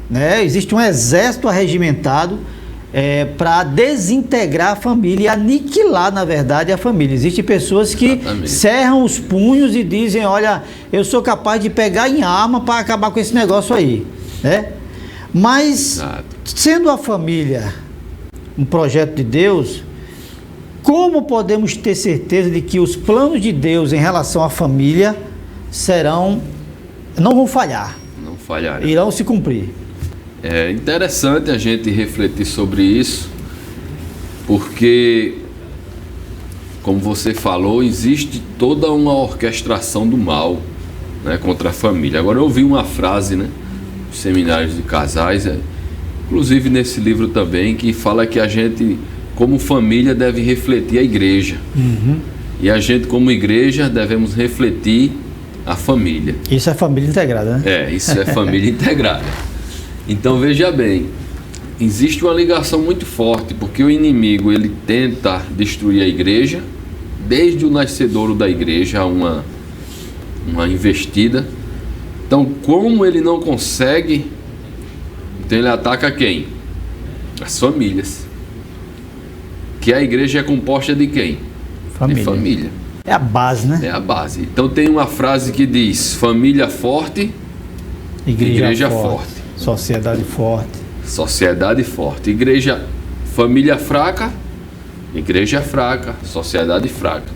né? Existe um exército arregimentado para desintegrar a família e aniquilar, na verdade, a família. Existem pessoas que cerram os punhos e dizem, olha, eu sou capaz de pegar em arma para acabar com esse negócio aí, né? Mas, sendo a família um projeto de Deus, como podemos ter certeza de que os planos de Deus em relação à família não vão falhar? Não falharão. Irão se cumprir. É interessante a gente refletir sobre isso, porque, como você falou, existe toda uma orquestração do mal, né, contra a família. Agora eu ouvi uma frase, né, nos seminários de casais, inclusive nesse livro também, que fala que a gente, como família, deve refletir a igreja. E a gente, como igreja, devemos refletir a família. Isso é família integrada, né? Isso é família integrada. Então veja bem, existe uma ligação muito forte, porque o inimigo ele tenta destruir a igreja, desde o nascedouro da igreja, uma investida. Então, como ele não consegue, então ele ataca quem? As famílias. Que a igreja é composta de quem? Família. De família. É a base, né? É a base. Então tem uma frase que diz: família forte, igreja forte. Sociedade forte. Sociedade forte. Família fraca, igreja fraca, sociedade fraca.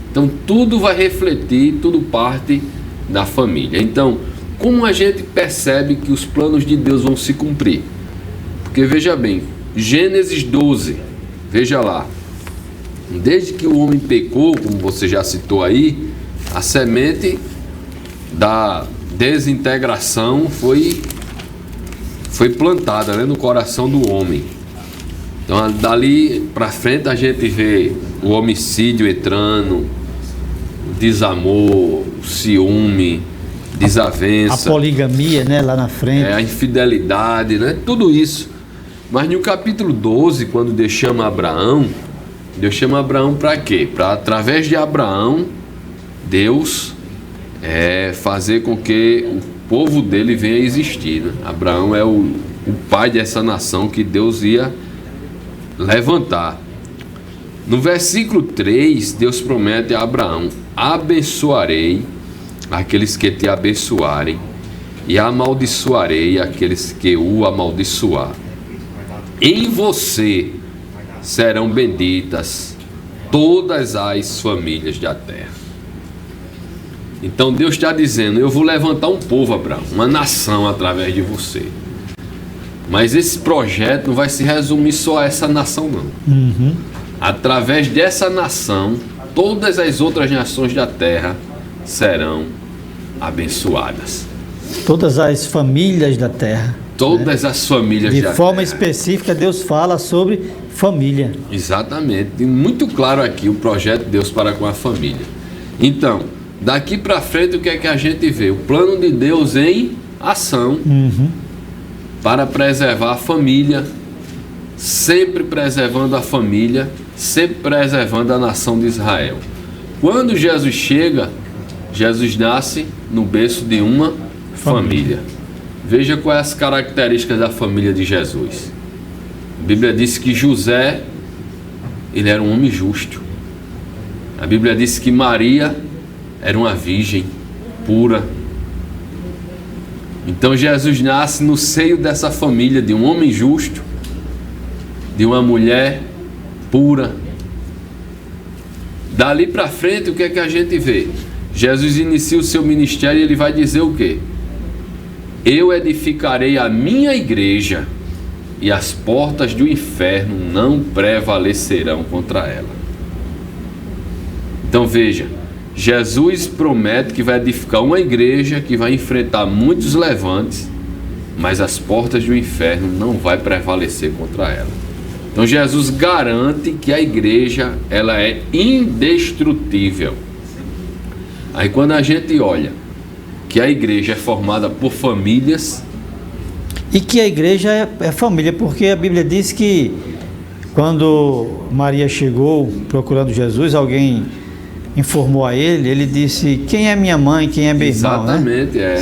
Então tudo vai refletir, tudo parte da família. Então, como a gente percebe que os planos de Deus vão se cumprir? Porque veja bem, Gênesis 12, veja lá. Desde que o homem pecou, como você já citou aí, a semente da desintegração foi plantada, né, no coração do homem. Então dali para frente a gente vê o homicídio entrando, o desamor, o ciúme, desavença, a poligamia, né, lá na frente, a infidelidade, né, tudo isso. Mas no capítulo 12, quando Deus chama Abraão para quê? Para, através de Abraão, Deus fazer com que o povo dele venha a existir, né? Abraão é o pai dessa nação que Deus ia levantar. No versículo 3, Deus promete a Abraão: abençoarei aqueles que te abençoarem e amaldiçoarei aqueles que o amaldiçoar. Em você serão benditas todas as famílias da terra. Então Deus está dizendo: eu vou levantar um povo, Abraão, uma nação através de você. Mas esse projeto não vai se resumir só a essa nação, não. Através dessa nação, todas as outras nações da terra serão abençoadas. Todas as famílias da terra. Todas as famílias da terra. De forma específica, Deus fala sobre família. Exatamente. Tem muito claro aqui o projeto de Deus para com a família. Então, daqui para frente, o que é que a gente vê? O plano de Deus em ação para preservar a família, sempre preservando a família, sempre preservando a nação de Israel. Quando Jesus chega, Jesus nasce no berço de uma família. Veja quais as características da família de Jesus. A Bíblia diz que José, ele era um homem justo. A Bíblia diz que Maria era uma virgem pura. Então Jesus nasce no seio dessa família de um homem justo, de uma mulher pura. Dali para frente, o que é que a gente vê? Jesus inicia o seu ministério e ele vai dizer o quê? eu edificarei a minha igreja e as portas do inferno não prevalecerão contra ela. Então veja, Jesus promete que vai edificar uma igreja que vai enfrentar muitos levantes, mas as portas do inferno não vai prevalecer contra ela. Então Jesus garante que a igreja, ela é indestrutível. Aí quando a gente olha que a igreja é formada por famílias, e que a igreja é família, porque a Bíblia diz que quando Maria chegou procurando Jesus, alguém informou a ele, ele disse: quem é minha mãe, quem é meu irmão? Exatamente, né?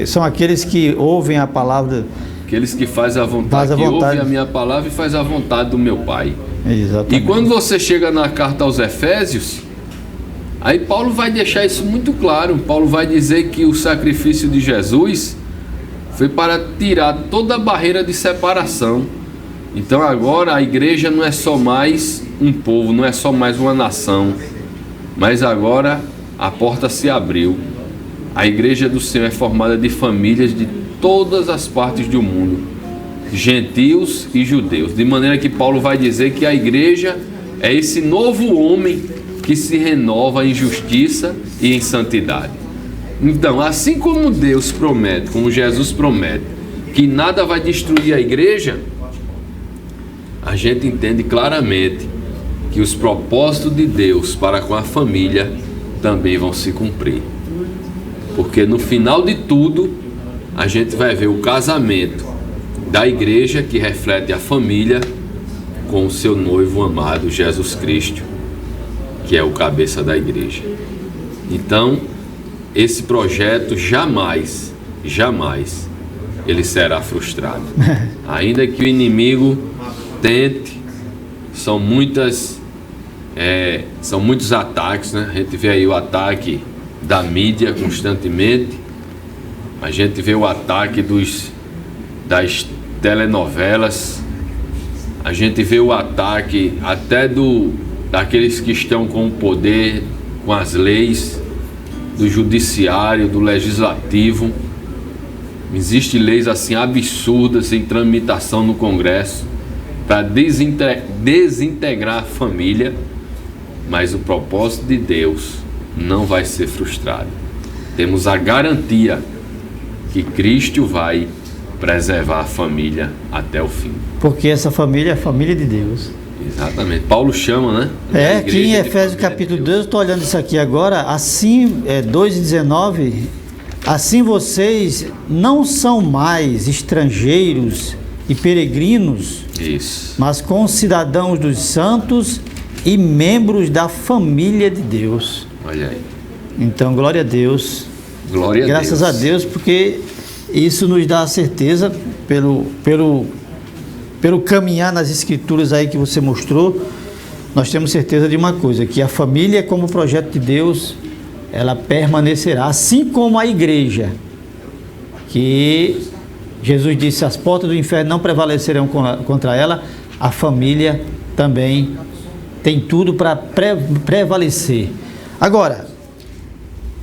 São aqueles que ouvem a palavra, aqueles que fazem a vontade, que ouvem a minha palavra e fazem a vontade do meu Pai. Exatamente. E quando você chega na carta aos Efésios, aí Paulo vai deixar isso muito claro. Paulo vai dizer que o sacrifício de Jesus foi para tirar toda a barreira de separação. Então agora a igreja não é só mais um povo, não é só mais uma nação, mas agora a porta se abriu. A igreja do Senhor é formada de famílias de todas as partes do mundo, gentios e judeus, de maneira que Paulo vai dizer que a igreja é esse novo homem que se renova em justiça e em santidade. Então, assim como Deus promete, como Jesus promete, que nada vai destruir a igreja, a gente entende claramente que os propósitos de Deus para com a família também vão se cumprir. Porque no final de tudo, a gente vai ver o casamento da igreja, que reflete a família, com o seu noivo amado Jesus Cristo, que é o cabeça da igreja. Então, esse projeto jamais ele será frustrado. Ainda que o inimigo tente, são muitos ataques, né? A gente vê aí o ataque da mídia constantemente, a gente vê o ataque das telenovelas, a gente vê o ataque até daqueles que estão com o poder, com as leis, do judiciário, do legislativo. Existem leis assim absurdas em tramitação no Congresso para desintegrar a família, mas o propósito de Deus não vai ser frustrado. Temos a garantia que Cristo vai preservar a família até o fim. Porque essa família é a família de Deus. Exatamente. Paulo chama, né? Aqui em Efésios capítulo 2, eu estou olhando isso aqui agora, assim, 2:19, assim vocês não são mais estrangeiros e peregrinos, isso, mas concidadãos dos santos e membros da família de Deus. Olha aí. Então, glória a Deus. Glória a Deus. Graças a Deus, porque isso nos dá a certeza, pelo caminhar nas escrituras aí que você mostrou, nós temos certeza de uma coisa, que a família, como projeto de Deus, ela permanecerá, assim como a igreja, que Jesus disse: as portas do inferno não prevalecerão contra ela. A família também tem tudo para prevalecer. Agora,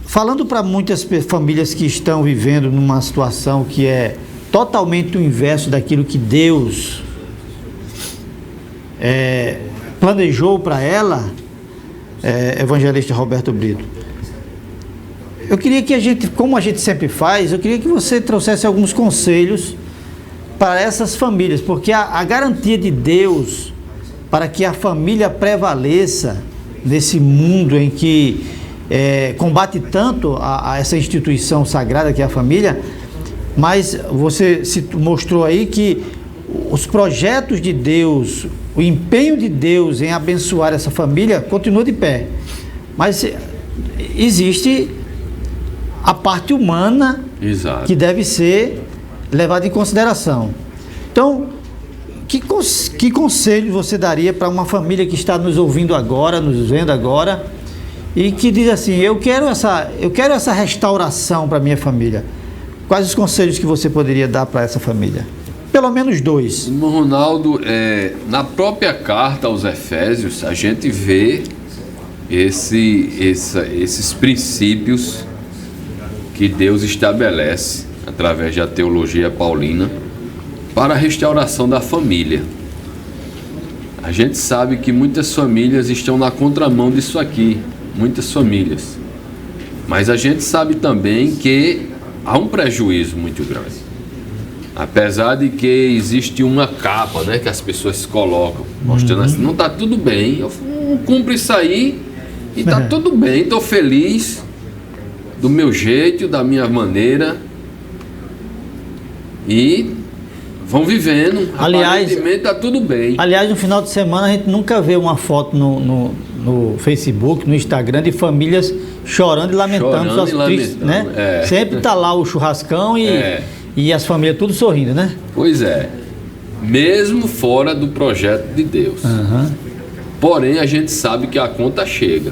falando para muitas famílias que estão vivendo numa situação que é totalmente o inverso daquilo que Deus planejou para ela, evangelista Roberto Brito, eu queria que a gente, como a gente sempre faz, eu queria que você trouxesse alguns conselhos para essas famílias, porque a garantia de Deus para que a família prevaleça nesse mundo em que combate tanto a essa instituição sagrada que é a família, mas você mostrou aí que os projetos de Deus, o empenho de Deus em abençoar essa família continua de pé, mas existe a parte humana, exato, que deve ser levada em consideração. Então, que conselho você daria para uma família que está nos ouvindo agora, nos vendo agora, e que diz assim: eu quero essa restauração para minha família? Quais os conselhos que você poderia dar para essa família? Pelo menos dois. Irmão Ronaldo, na própria carta aos Efésios, a gente vê esses princípios que Deus estabelece através da teologia paulina, para a restauração da família. A gente sabe que muitas famílias estão na contramão disso aqui, muitas famílias. Mas a gente sabe também que há um prejuízo muito grande. Apesar de que existe uma capa, né, que as pessoas colocam, mostrando assim, não está tudo bem, eu cumpro isso aí e está tudo bem, estou feliz do meu jeito, da minha maneira, e vão vivendo, aparentemente está tudo bem. Aliás, no final de semana a gente nunca vê uma foto no Facebook, no Instagram, de famílias chorando e lamentando suas tristes, né? Sempre está lá o churrascão e as famílias tudo sorrindo, né? Pois é, mesmo fora do projeto de Deus. Porém, a gente sabe que a conta chega.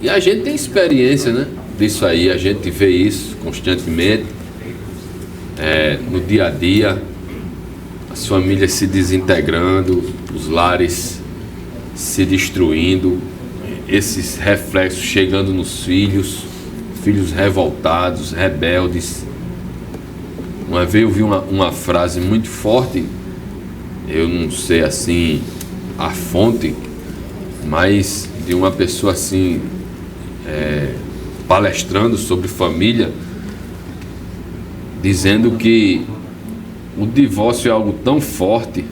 E a gente tem experiência, né, disso aí, a gente vê isso constantemente, no dia a dia, as famílias se desintegrando, os lares se destruindo, esses reflexos chegando nos filhos revoltados, rebeldes. Uma vez eu vi uma frase muito forte, eu não sei assim a fonte, mas de uma pessoa assim, palestrando sobre família, dizendo que o divórcio é algo tão forte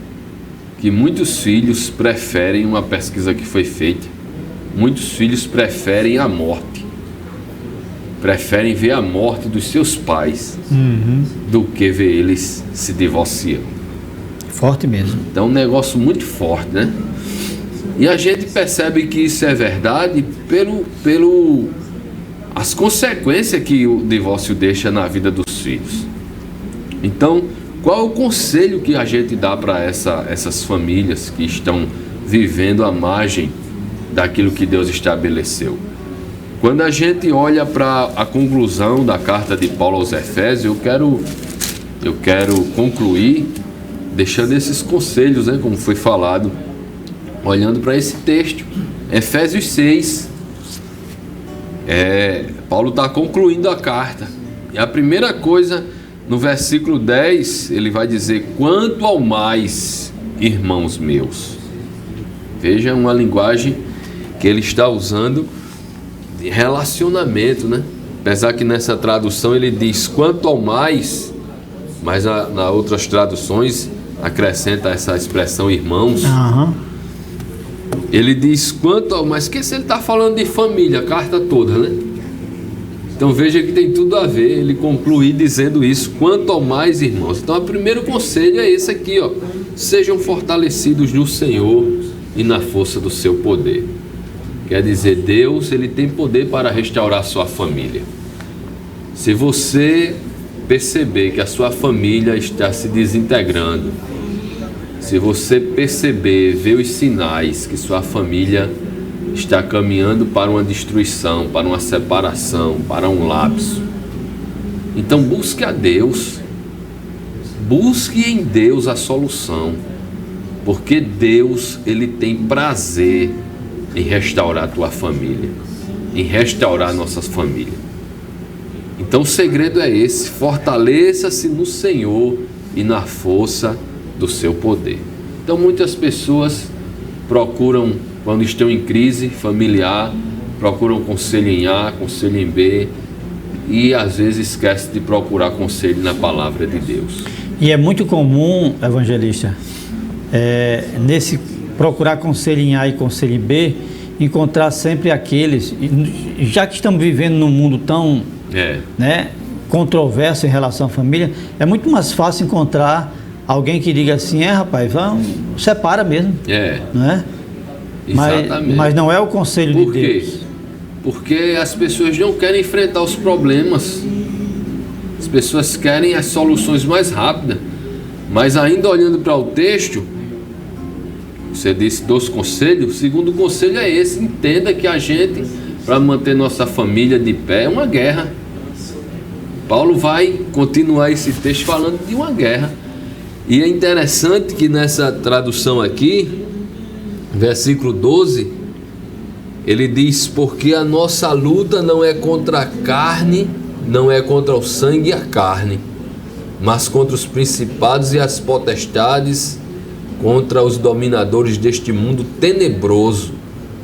que muitos filhos preferem, uma pesquisa que foi feita, muitos filhos preferem a morte, preferem ver a morte dos seus pais do que ver eles se divorciando. Forte mesmo. Então é um negócio muito forte, né? E a gente percebe que isso é verdade pelo as consequências que o divórcio deixa na vida dos filhos. Então, qual é o conselho que a gente dá para essas famílias que estão vivendo à margem daquilo que Deus estabeleceu? Quando a gente olha para a conclusão da carta de Paulo aos Efésios, eu quero concluir deixando esses conselhos, né, como foi falado, olhando para esse texto, Efésios 6. Paulo está concluindo a carta. E a primeira coisa, no versículo 10, ele vai dizer: quanto ao mais, irmãos meus. Veja uma linguagem que ele está usando de relacionamento, né? Apesar que nessa tradução ele diz quanto ao mais, mas nas outras traduções acrescenta essa expressão irmãos. Ele diz quanto ao mais, que se ele está falando de família, a carta toda, né? Então veja que tem tudo a ver, ele conclui dizendo isso, quanto ao mais, irmãos. Então o primeiro conselho é esse aqui, ó: sejam fortalecidos no Senhor e na força do seu poder. Quer dizer, Deus, ele tem poder para restaurar sua família. Se você perceber que a sua família está se desintegrando, se você perceber, ver os sinais que sua família está caminhando para uma destruição, para uma separação, para um lapso, então busque a Deus, busque em Deus a solução, porque Deus, ele tem prazer em restaurar a tua família, em restaurar nossas famílias. Então o segredo é esse: fortaleça-se no Senhor e na força do seu poder. Então muitas pessoas procuram, quando estão em crise familiar, procuram conselho em A, conselho em B, e às vezes esquecem de procurar conselho na palavra de Deus. E é muito comum, evangelista, nesse procurar conselho em A e conselho em B, encontrar sempre aqueles, já que estamos vivendo num mundo tão controverso em relação à família, é muito mais fácil encontrar alguém que diga assim: rapaz, vamos, separa mesmo. Não é? Exatamente. Mas não é o conselho de Deus. Porque as pessoas não querem enfrentar os problemas. As pessoas querem as soluções mais rápidas. Mas ainda olhando para o texto, você disse 2 conselhos. O segundo conselho é esse: entenda que a gente, para manter nossa família de pé, é uma guerra. Paulo vai continuar esse texto falando de uma guerra. E é interessante que nessa tradução aqui, versículo 12, ele diz: porque a nossa luta não é contra a carne, não é contra o sangue e a carne, mas contra os principados e as potestades, contra os dominadores deste mundo tenebroso,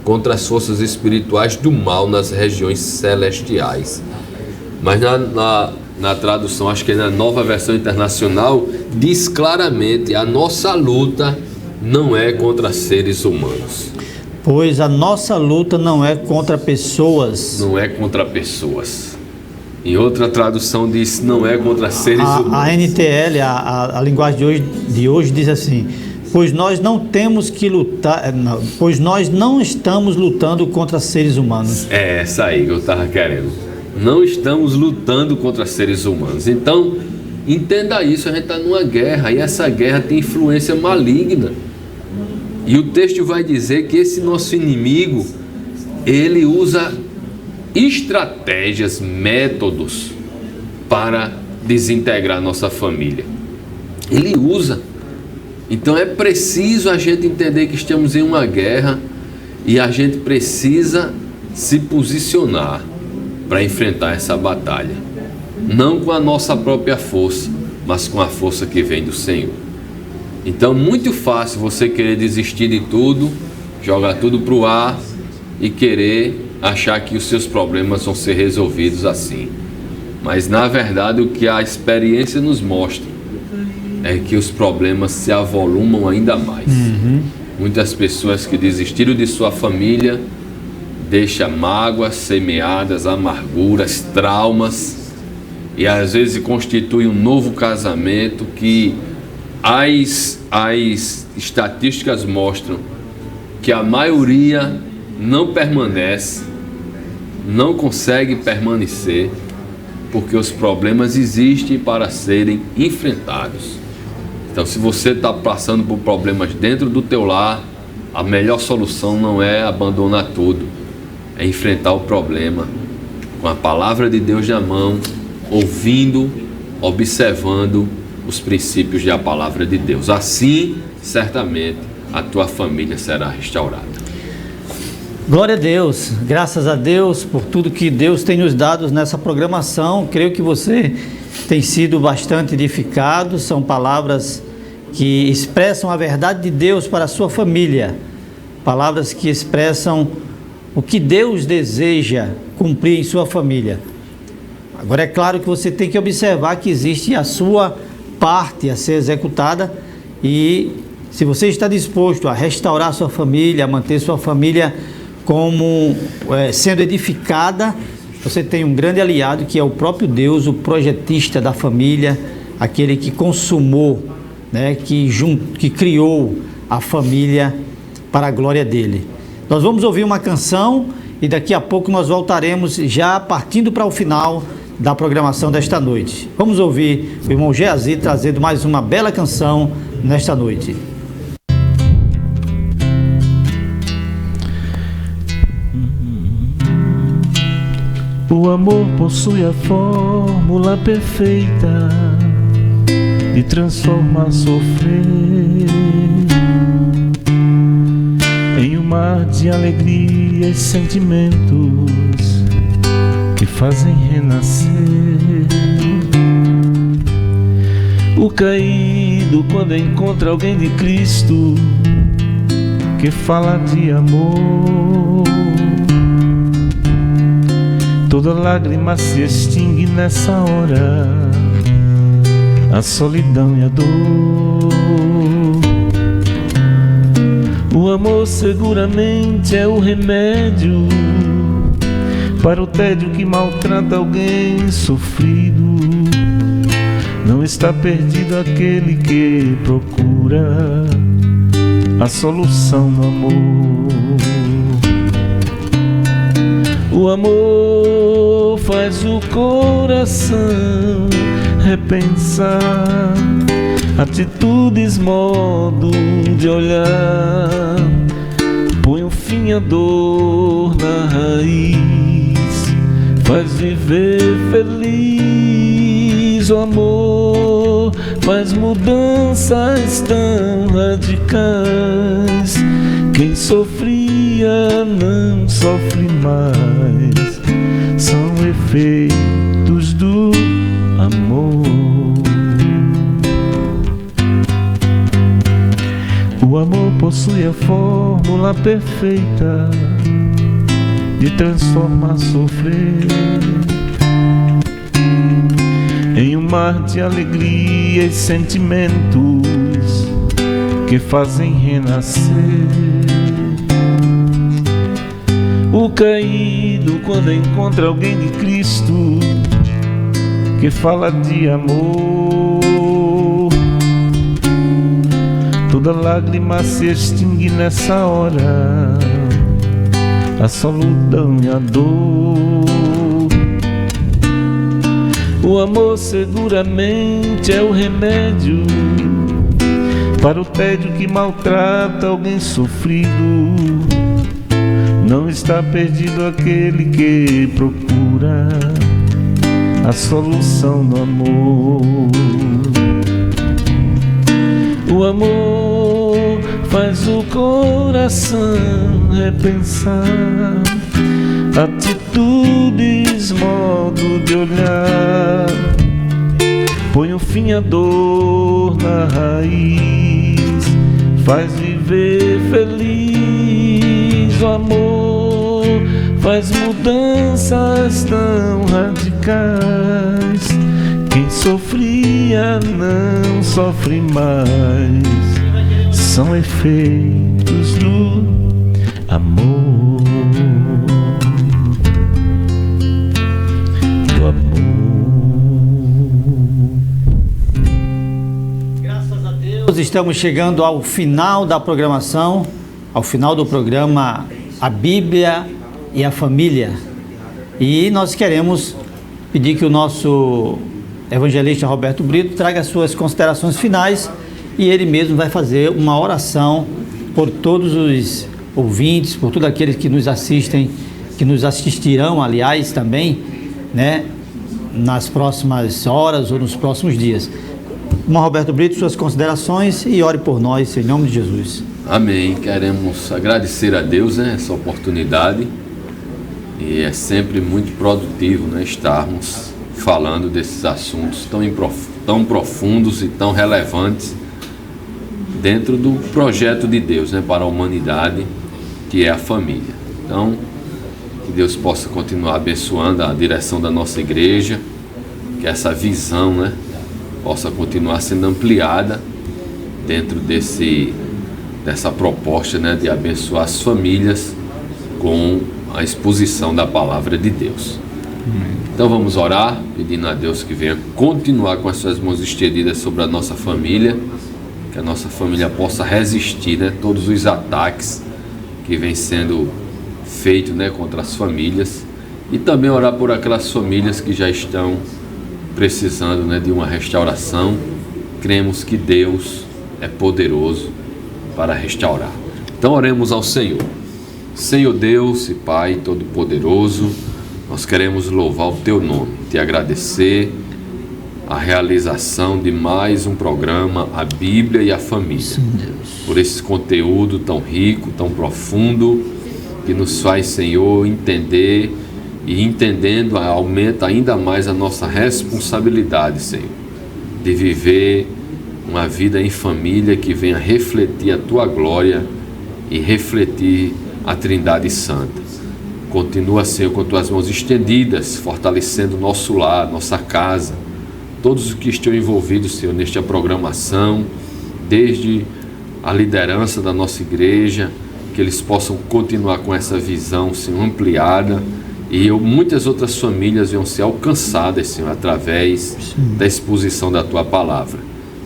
contra as forças espirituais do mal nas regiões celestiais. Mas na tradução, acho que é na Nova Versão Internacional, diz claramente: a nossa luta não é contra seres humanos. Pois a nossa luta não é contra pessoas. Não é contra pessoas. Em outra tradução diz: não é contra seres humanos. A NTL, a linguagem de hoje diz assim: pois nós não temos que lutar, pois nós não estamos lutando contra seres humanos. É essa aí que eu estava querendo. Não estamos lutando contra seres humanos. Então, entenda isso, a gente está numa guerra, e essa guerra tem influência maligna. E o texto vai dizer que esse nosso inimigo, ele usa estratégias, métodos para desintegrar nossa família. Ele usa. Então é preciso a gente entender que estamos em uma guerra e a gente precisa se posicionar para enfrentar essa batalha. Não com a nossa própria força, mas com a força que vem do Senhor. Então, muito fácil você querer desistir de tudo, jogar tudo para o ar e querer achar que os seus problemas vão ser resolvidos assim. Mas, na verdade, o que a experiência nos mostra é que os problemas se avolumam ainda mais. Muitas pessoas que desistiram de sua família deixam mágoas semeadas, amarguras, traumas, e às vezes constitui um novo casamento que as estatísticas mostram que a maioria não permanece, não consegue permanecer, porque os problemas existem para serem enfrentados. Então, se você está passando por problemas dentro do teu lar, a melhor solução não é abandonar tudo, é enfrentar o problema com a palavra de Deus na mão, ouvindo, observando os princípios da palavra de Deus. Assim, certamente, a tua família será restaurada. Glória a Deus, graças a Deus por tudo que Deus tem nos dado nessa programação. Creio que você tem sido bastante edificado. São palavras que expressam a verdade de Deus para a sua família, palavras que expressam o que Deus deseja cumprir em sua família. Agora, é claro que você tem que observar que existe a sua parte a ser executada, e se você está disposto a restaurar sua família, a manter sua família como sendo edificada, você tem um grande aliado, que é o próprio Deus, o projetista da família, aquele que consumou, que criou a família para a glória dele. Nós vamos ouvir uma canção e daqui a pouco nós voltaremos, já partindo para o final da programação desta noite. Vamos ouvir o irmão Geazi trazendo mais uma bela canção nesta noite. O amor possui a fórmula perfeita de transformar sofrer em um mar de alegria e sentimentos que fazem renascer. O caído, quando encontra alguém de Cristo que fala de amor, toda lágrima se extingue nessa hora, a solidão e a dor. O amor seguramente é o remédio para o tédio que maltrata alguém sofrido. Não está perdido aquele que procura a solução no amor. O amor faz o coração repensar atitudes, modo de olhar, põe um fim à dor na raiz, faz viver feliz. O amor faz mudanças tão radicais, quem sofria não sofre mais, são efeitos do amor. O amor possui a fórmula perfeita de transformar sofrer em um mar de alegria e sentimentos que fazem renascer. O caído, quando encontra alguém de Cristo que fala de amor, toda lágrima se extingue nessa hora, a solidão e a dor. O amor seguramente é o remédio para o tédio que maltrata alguém sofrido. Não está perdido aquele que procura a solução no amor. O amor faz o coração repensar atitudes, modo de olhar. Põe um fim à dor na raiz, faz viver feliz. O amor faz mudanças tão radicais. Quem sofria não sofre mais. São efeitos do amor. Do amor. Graças a Deus, estamos chegando ao final da programação, ao final do programa A Bíblia e a Família. E nós queremos pedir que o nosso evangelista Roberto Brito traga suas considerações finais, e ele mesmo vai fazer uma oração por todos os ouvintes, por todos aqueles que nos assistem, que nos assistirão, aliás, também, né, nas próximas horas ou nos próximos dias. Irmão Roberto Brito, suas considerações, e ore por nós, em nome de Jesus. Amém. Queremos agradecer a Deus, né, essa oportunidade, e é sempre muito produtivo, né, estarmos falando desses assuntos tão profundos e tão relevantes dentro do projeto de Deus, né, para a humanidade, que é a família. Então, que Deus possa continuar abençoando a direção da nossa igreja, que essa visão, né, possa continuar sendo ampliada dentro dessa proposta, né, de abençoar as famílias com a exposição da palavra de Deus. Então vamos orar, pedindo a Deus que venha continuar com as suas mãos estendidas sobre a nossa família, que a nossa família possa resistir, né, todos os ataques que vêm sendo feitos, né, contra as famílias, e também orar por aquelas famílias que já estão precisando, né, de uma restauração. Cremos que Deus é poderoso para restaurar. Então oremos ao Senhor. Senhor Deus e Pai Todo-Poderoso, nós queremos louvar o Teu nome, Te agradecer a realização de mais um programa, a Bíblia e a Família. Sim, Deus. Por esse conteúdo tão rico, tão profundo, que nos faz, Senhor, entender, e entendendo aumenta ainda mais a nossa responsabilidade, Senhor, de viver uma vida em família que venha refletir a Tua glória e refletir a Trindade Santa. Continua, Senhor, com Tuas mãos estendidas, fortalecendo o nosso lar, nossa casa, todos os que estão envolvidos, Senhor, nesta programação, desde a liderança da nossa igreja, que eles possam continuar com essa visão, Senhor, ampliada, e muitas outras famílias venham ser alcançadas, Senhor, através da exposição da Tua palavra.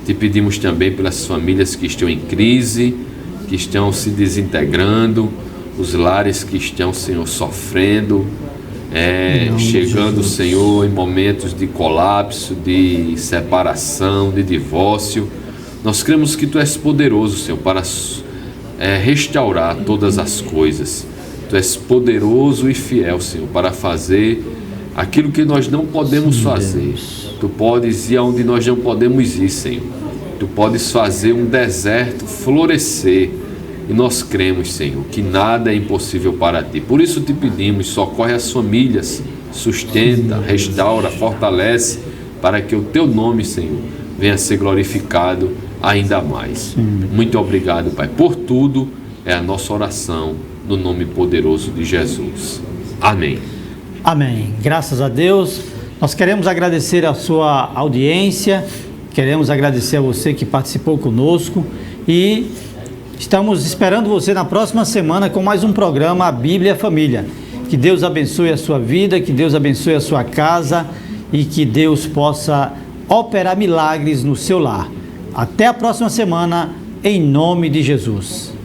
Te pedimos também pelas famílias que estão em crise, que estão se desintegrando, os lares que estão, Senhor, sofrendo, chegando, Senhor, em momentos de colapso, de separação, de divórcio. Nós cremos que Tu és poderoso, Senhor, para restaurar todas as coisas. Tu és poderoso e fiel, Senhor, para fazer aquilo que nós não podemos fazer. Tu podes ir aonde nós não podemos ir, Senhor. Tu podes fazer um deserto florescer. E nós cremos, Senhor, que nada é impossível para Ti. Por isso Te pedimos, socorre as famílias, sustenta, restaura, fortalece, para que o Teu nome, Senhor, venha a ser glorificado ainda mais. Muito obrigado, Pai, por tudo. É a nossa oração no nome poderoso de Jesus. Amém. Amém. Graças a Deus. Nós queremos agradecer a sua audiência, queremos agradecer a você que participou conosco e estamos esperando você na próxima semana com mais um programa A Bíblia e a Família. Que Deus abençoe a sua vida, que Deus abençoe a sua casa e que Deus possa operar milagres no seu lar. Até a próxima semana, em nome de Jesus.